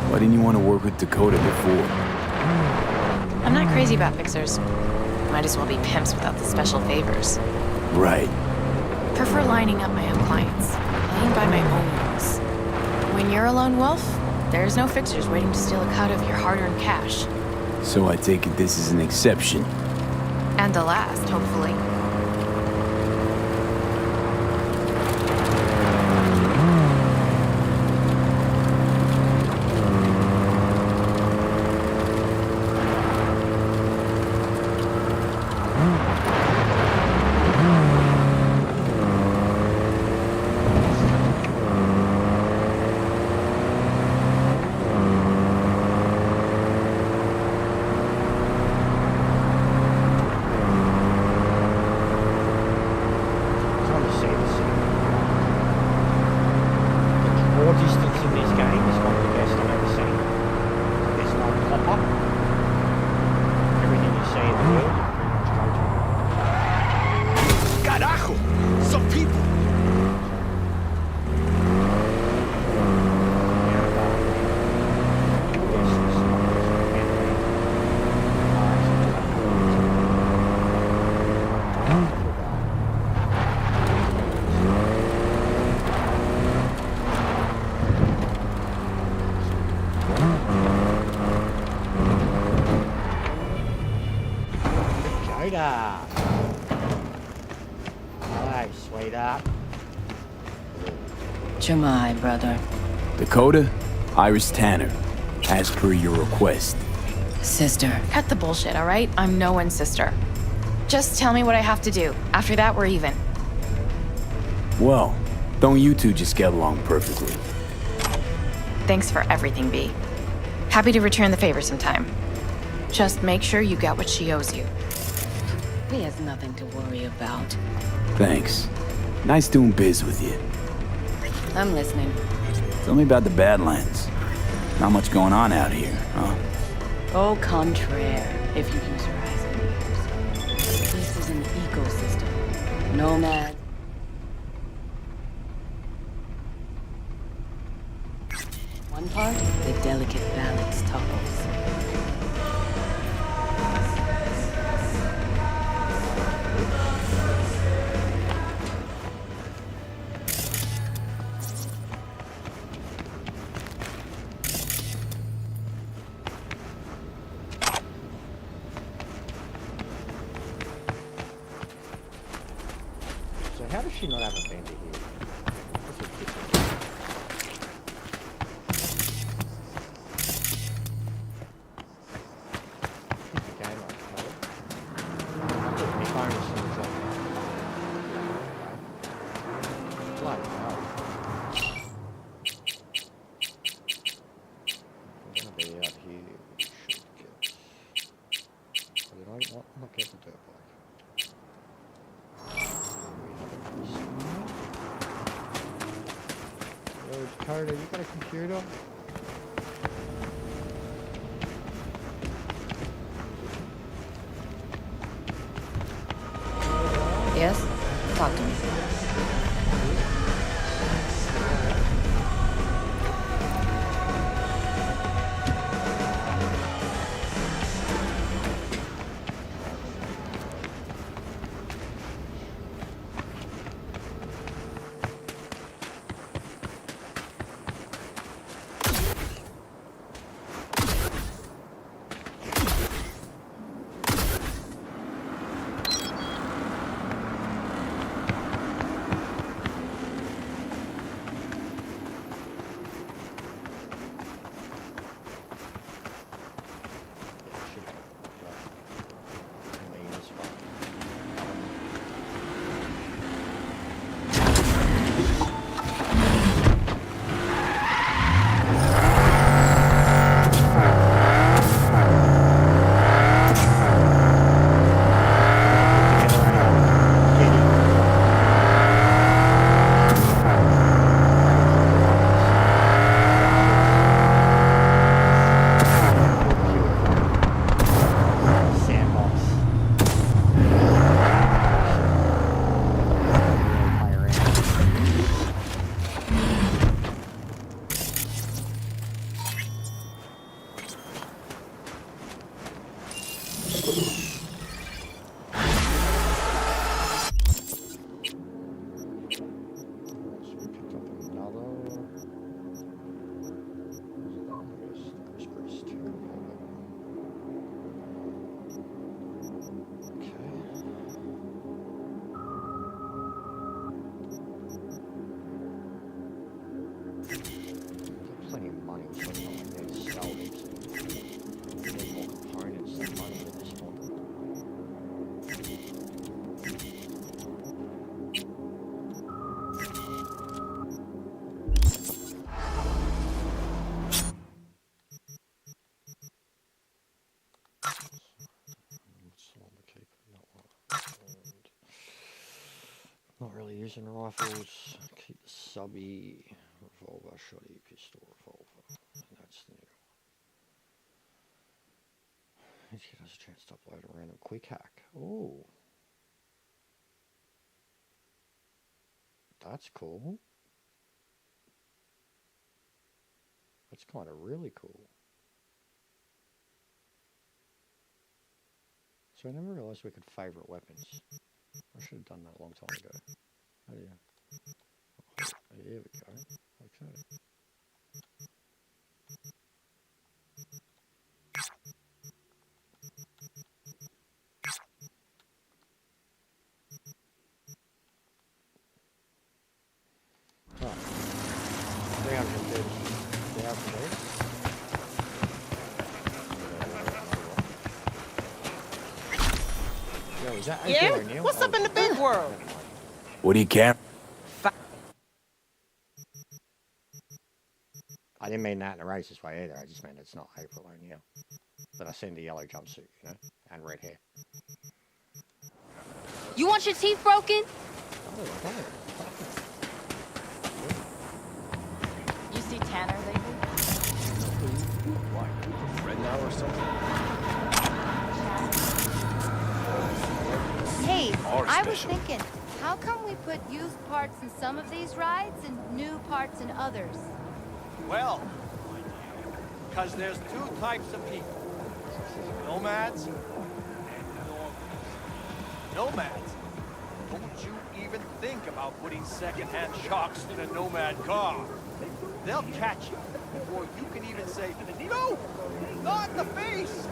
Why didn't you want to work with Dakota before? I'm not crazy about fixers. Might as well be pimps without the special favors. Right. Prefer lining up my own clients, playing by my own rules. When you're a lone wolf, there's no fixers waiting to steal a cut of your hard-earned cash. So I take it this is an exception. And the last, hopefully. Hi, sweetheart. Jemai, brother. Dakota, Iris Tanner, as per your request. Sister. Cut the bullshit, all right? I'm no one's sister. Just tell me what I have to do. After that, we're even. Well, don't you two just get along perfectly? Thanks for everything, B. Happy to return the favor sometime. Just make sure you get what she owes you. He has nothing to worry about. Thanks. Nice doing biz with you. I'm listening. Tell me about the Badlands. Not much going on out here, huh? Au contraire, if you use your eyes and ears. This is an ecosystem. Nomad. One part, the delicate balance toggles. So how does she not have a vendor here? That's ridiculous. Okay, right, what? I'm not getting the dirt bike. Yo, Dakota, you got a computer? Yes? Talk to me. Not really using rifles. Keep the subby, revolver, shotty, pistol, revolver. And that's the new one. Each kid has a chance to upload a random quick hack. Oh. That's cool. That's kind of really cool. So I never realized we could favorite weapons. I should have done that a long time ago. Oh yeah. Oh, here we go. Okay. Right. 330,000. Yo, is that Yeah? O'Neill? What's up in the big world? What do you care? I didn't mean that in a racist way either. I just meant it's not April O'Neill. But I seen the yellow jumpsuit, you know, and red hair. You want your teeth broken? You see Tanner lately? Why? Red now or something? Hey, Our I was special. thinking, how come we put used parts in some of these rides and new parts in others? Well, because there's two types of people. Nomads and normals. Nomads, don't you even think about putting second-hand shocks in a nomad car. They'll catch you before you can even say, no, not in the face.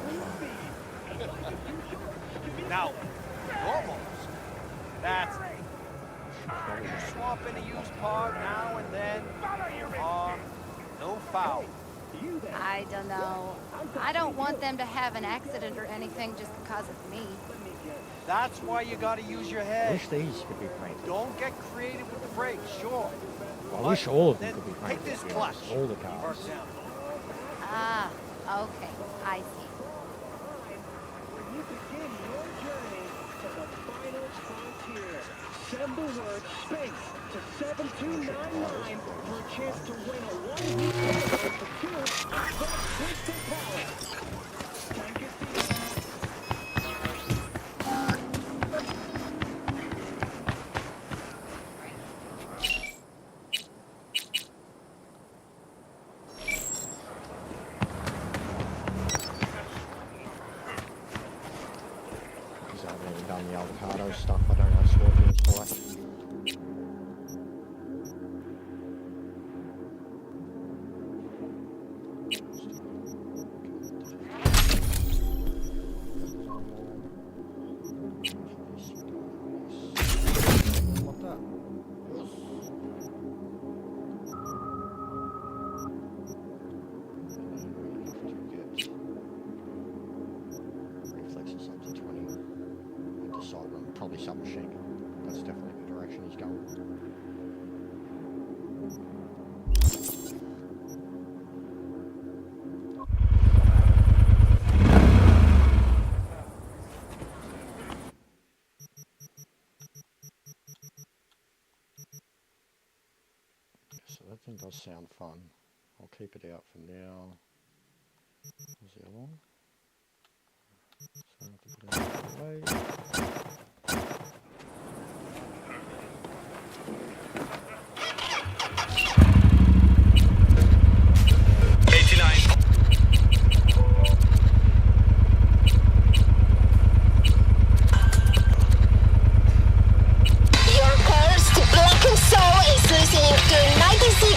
Now, normals, that's swap in a used part now and then, no foul. I don't know. I don't want them to have an accident or anything just because of me. That's why you gotta use your I head. wish these could be painted. Don't get creative with the brakes, sure. I wish all of them Then could be take painted. this to be clutch, honest. All the for cars. example. Ah, okay. I see. the word space to 7299 for a chance to win a 1-week title for 2 Advanced Twisted Power. Take your seat. Because I've never done the avocado stuff, I don't have scorpions for it. What that? Reflexes up to 20. And decide when, probably submachine gun. That's definitely the direction he's going. So that thing does sound fun. I'll keep it out for now. Where's the other one? So I have to put it out of the way. Your cursed black soul is listening to 96.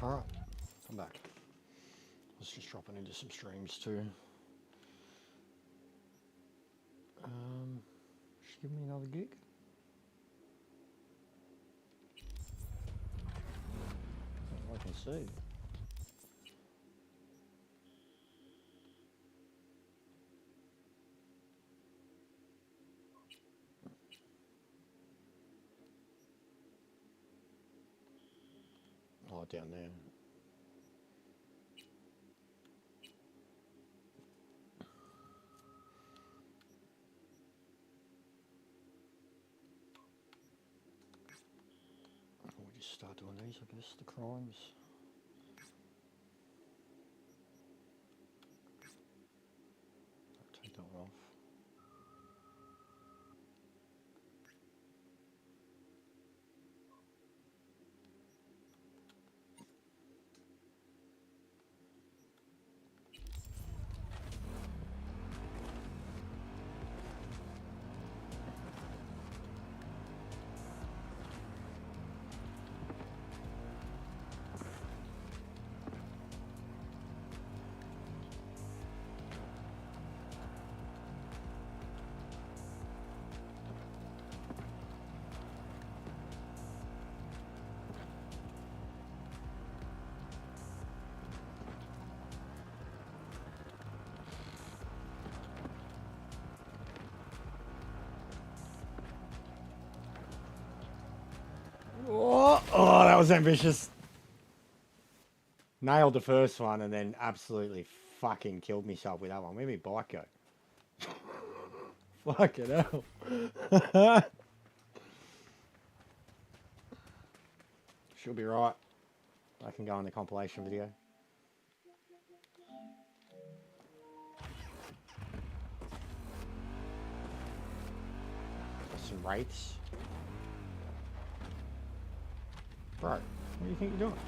Alright, I'm back. I was just dropping into some streams too. Just give me another gig. I can see. Oh, down there. We'll just start doing these, I guess, the crimes. Take that one off. Oh, that was ambitious. Nailed the first one and then absolutely fucking killed myself with that one. Where'd my bike go? Fucking hell. She'll be right. I can go in the compilation video. Some wraiths. Bro, what do you think you're doing?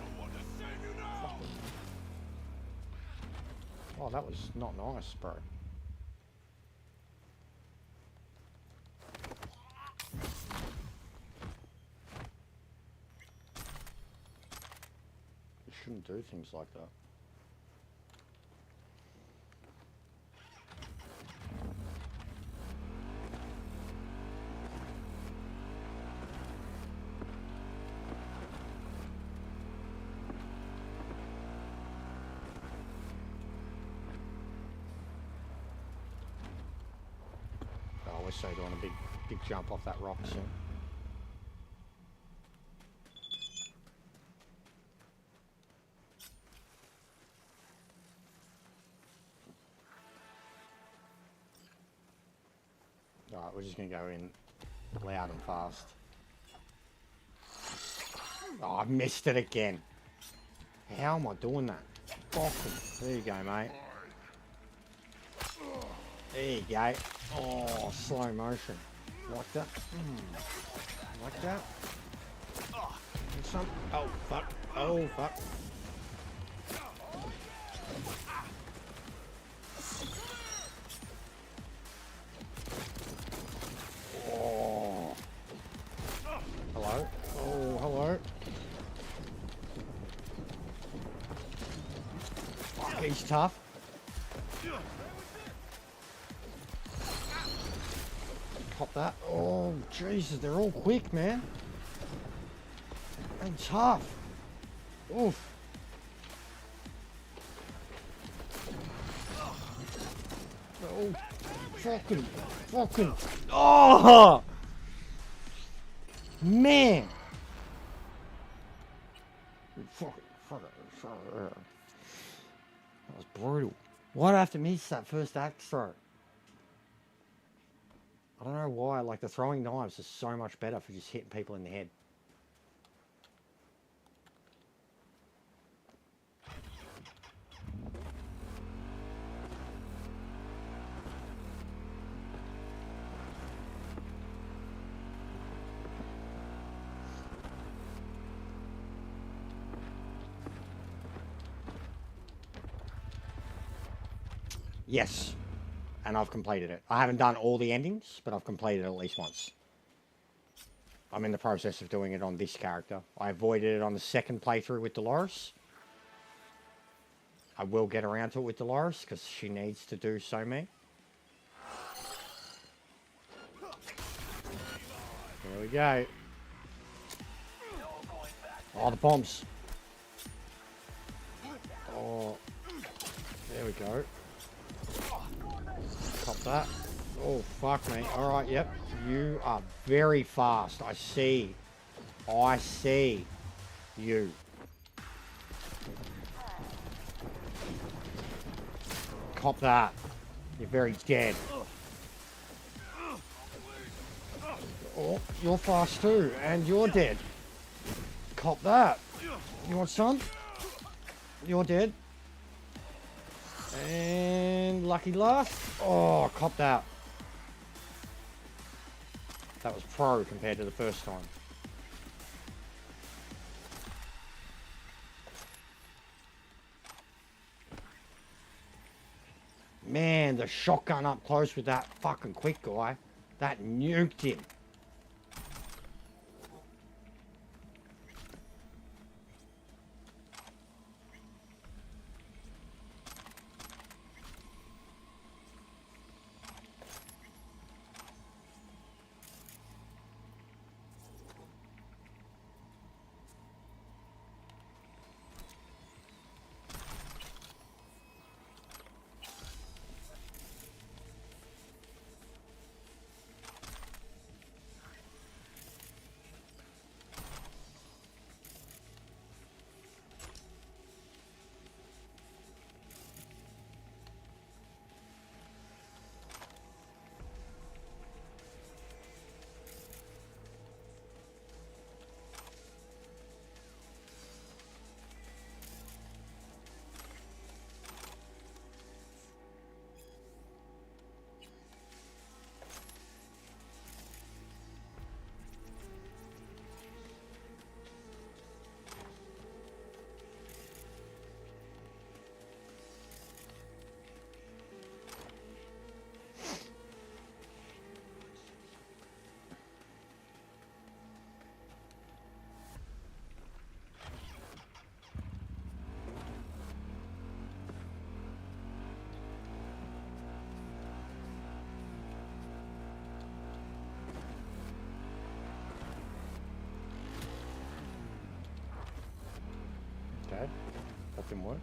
Oh, that was not nice, bro. You shouldn't do things like that. We're so doing a big jump off that rock soon. Alright, we're just going to go in loud and fast. Oh, I missed it again. How am I doing that? Fucking. There you go, mate. There you go. Oh, slow motion. Like that. Like that. And some. Oh, fuck. Oh, fuck. Oh. Hello? Oh, hello. Fuck, he's tough. Pop that. Oh, Jesus, they're all quick, man. And tough. Oof. Oh, fucking. Oh! Man. That was brutal. Why'd I have to miss that first axe throw? I don't know why, like the throwing knives is so much better for just hitting people in the head. Yes. And I've completed it. I haven't done all the endings, but I've completed it at least once. I'm in the process of doing it on this character. I avoided it on the second playthrough with Dolores, I will get around to it with Dolores because she needs to do so me. There we go. Oh, the bombs. Oh, there we go. Cop that. Oh, fuck me. All right, yep. You are very fast. I see. I see you. Cop that. You're very dead. Oh, you're fast too, and you're dead. Cop that. You want some? You're dead. And lucky last. Oh, cop that. That was pro compared to the first time. Man, the shotgun up close with that fucking quick guy. That nuked him. Okay, that didn't work.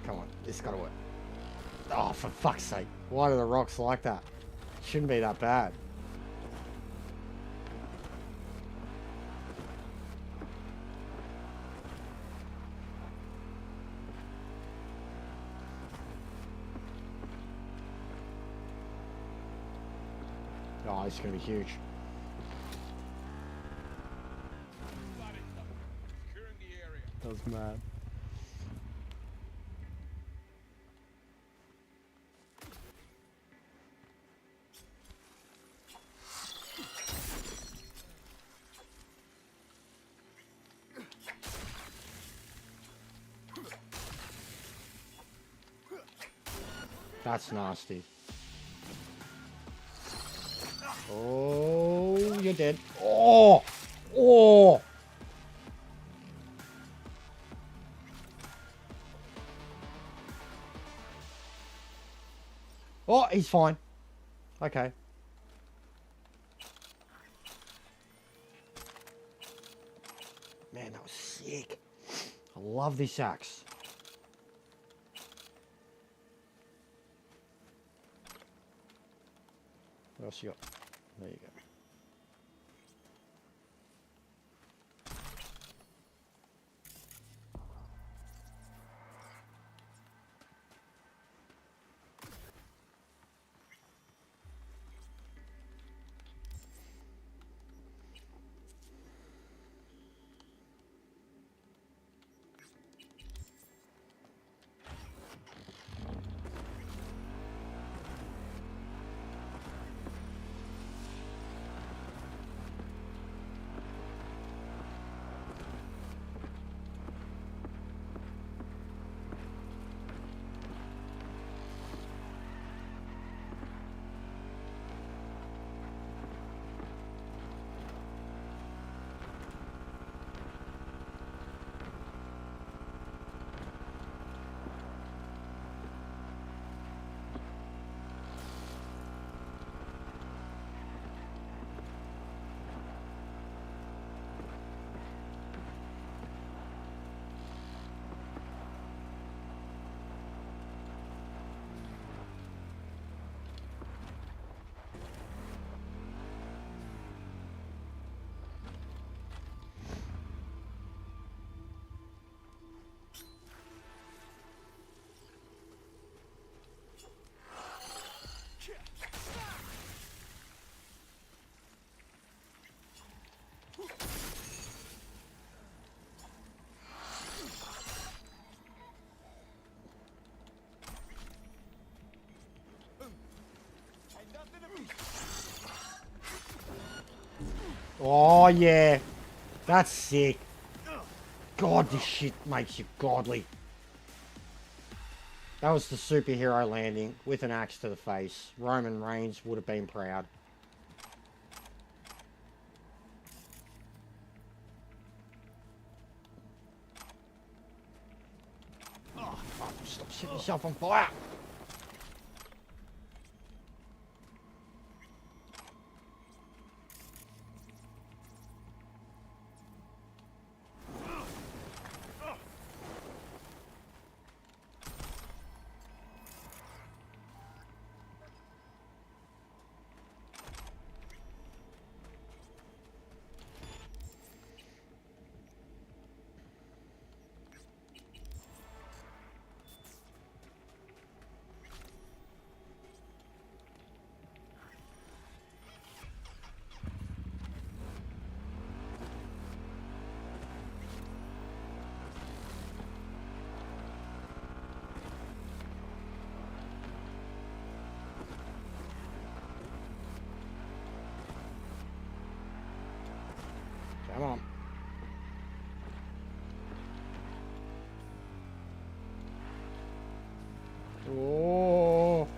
Come on, this gotta work. Oh, for fuck's sake. Why do the rocks like that? Shouldn't be that bad. Oh, this is gonna be huge. That was mad. That's nasty. Oh, you're dead. Oh! Oh! Oh, he's fine. Okay. Man, that was sick. I love this axe. What else you got? There you go. Oh, yeah. That's sick. God, this shit makes you godly. That was the superhero landing with an axe to the face. Roman Reigns would have been proud. Oh, fuck, stop setting yourself on fire. Come on. Oh.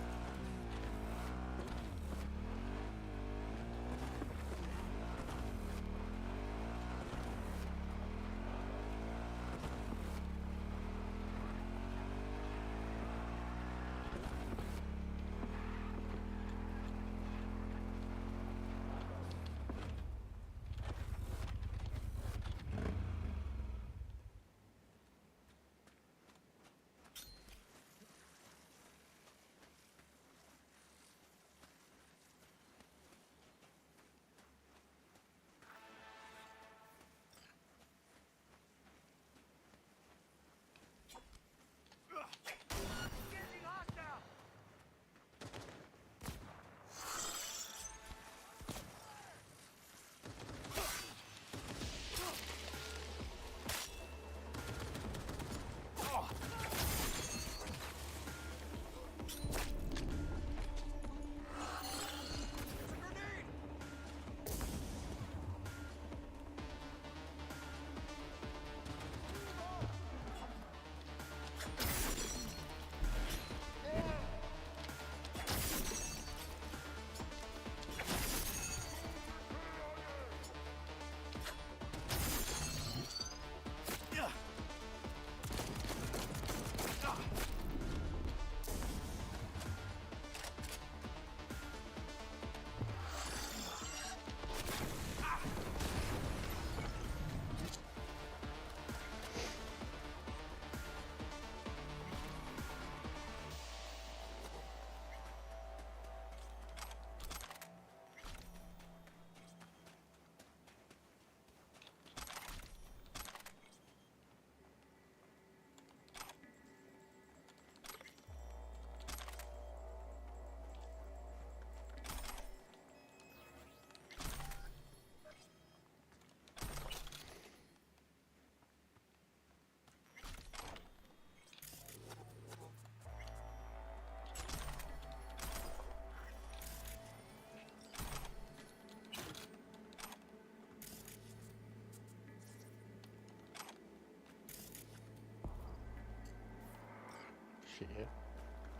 Shit, yeah.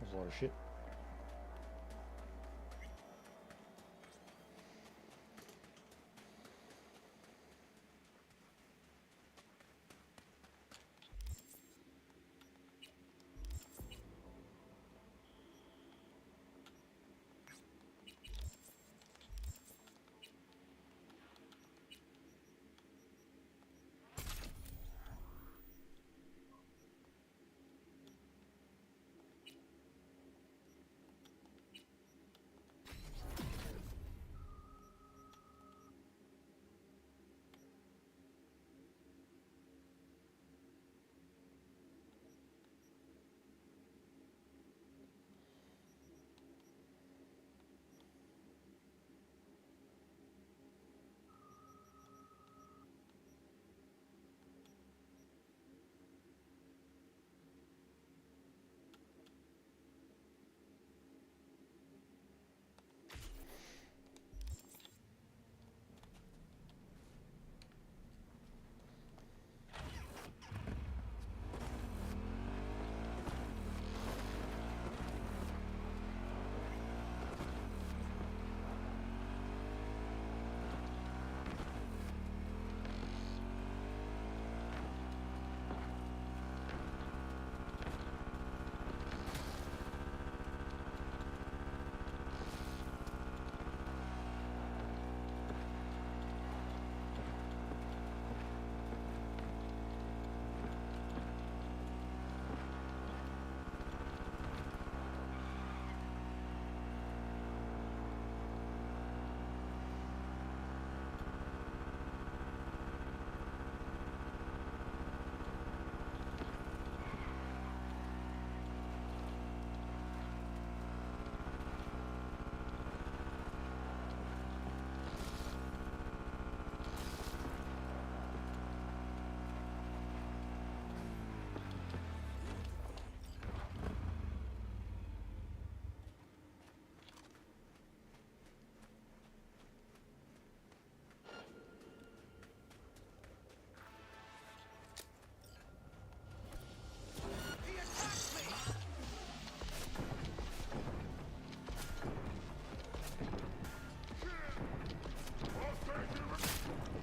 There's a lot of shit.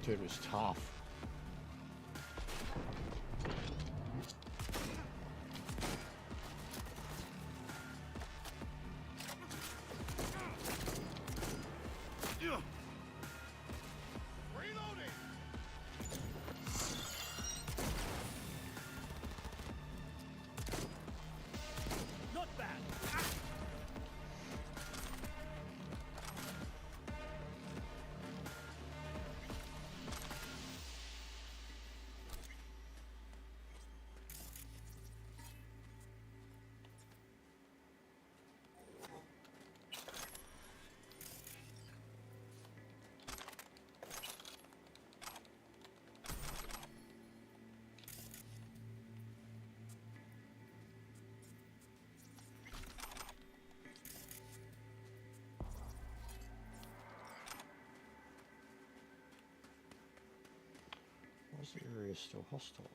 Dude was tough. Not bad. Why is the area still hostile?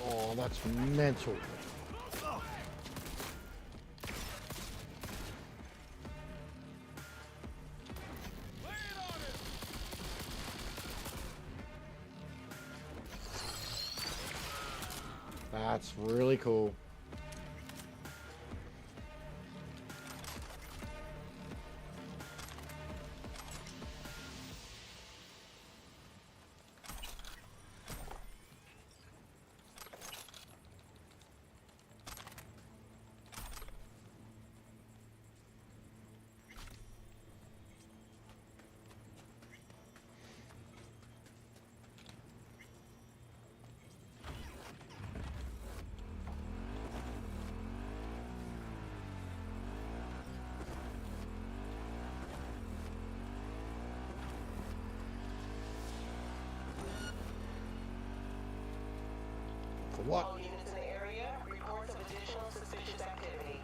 Oh, that's mental. That's really cool. For what? All units in the area, reports of additional suspicious activity.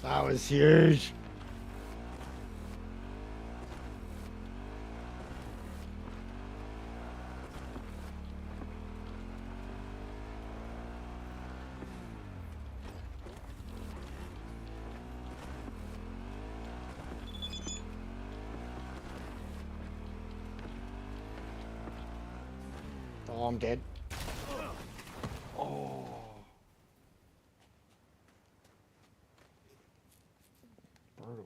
That was huge. Oh, I'm dead. Oh. Brutal.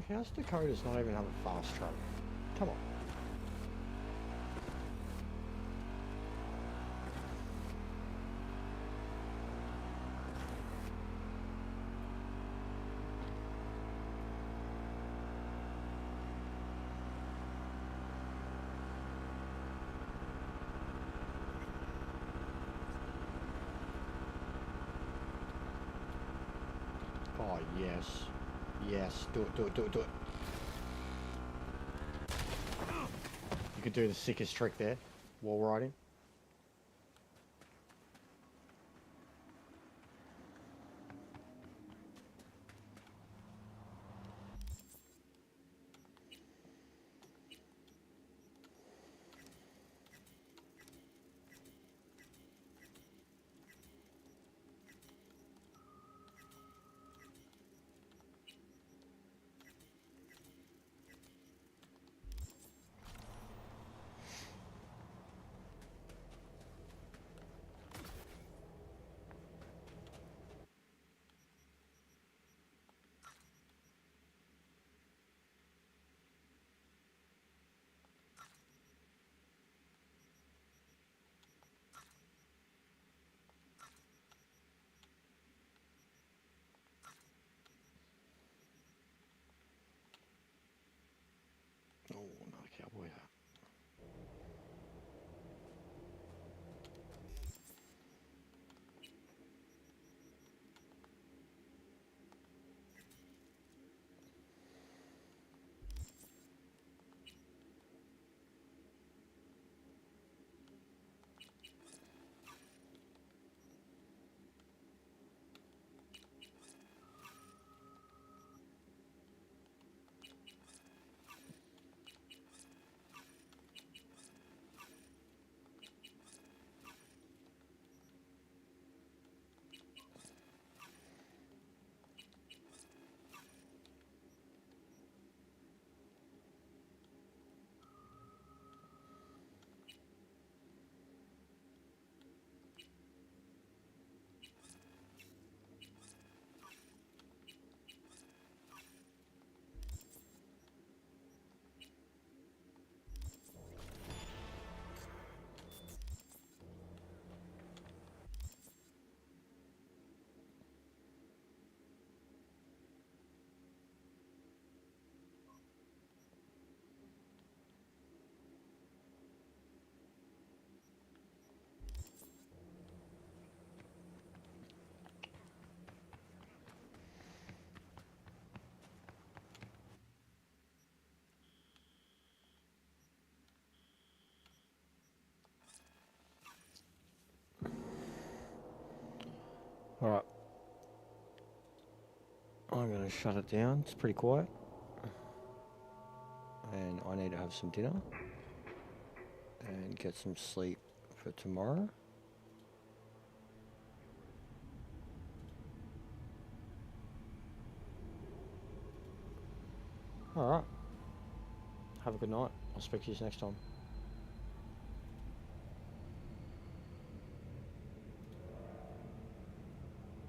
How's Dakota's not even have a fast track? Come on. Oh, yes. Yes, do it, do it, do it, do it. You could do the sickest trick there while riding. Oh, not a cowboy hat. Alright. I'm going to shut it down. It's pretty quiet. And I need to have some dinner. And get some sleep for tomorrow. Alright. Have a good night. I'll speak to you next time.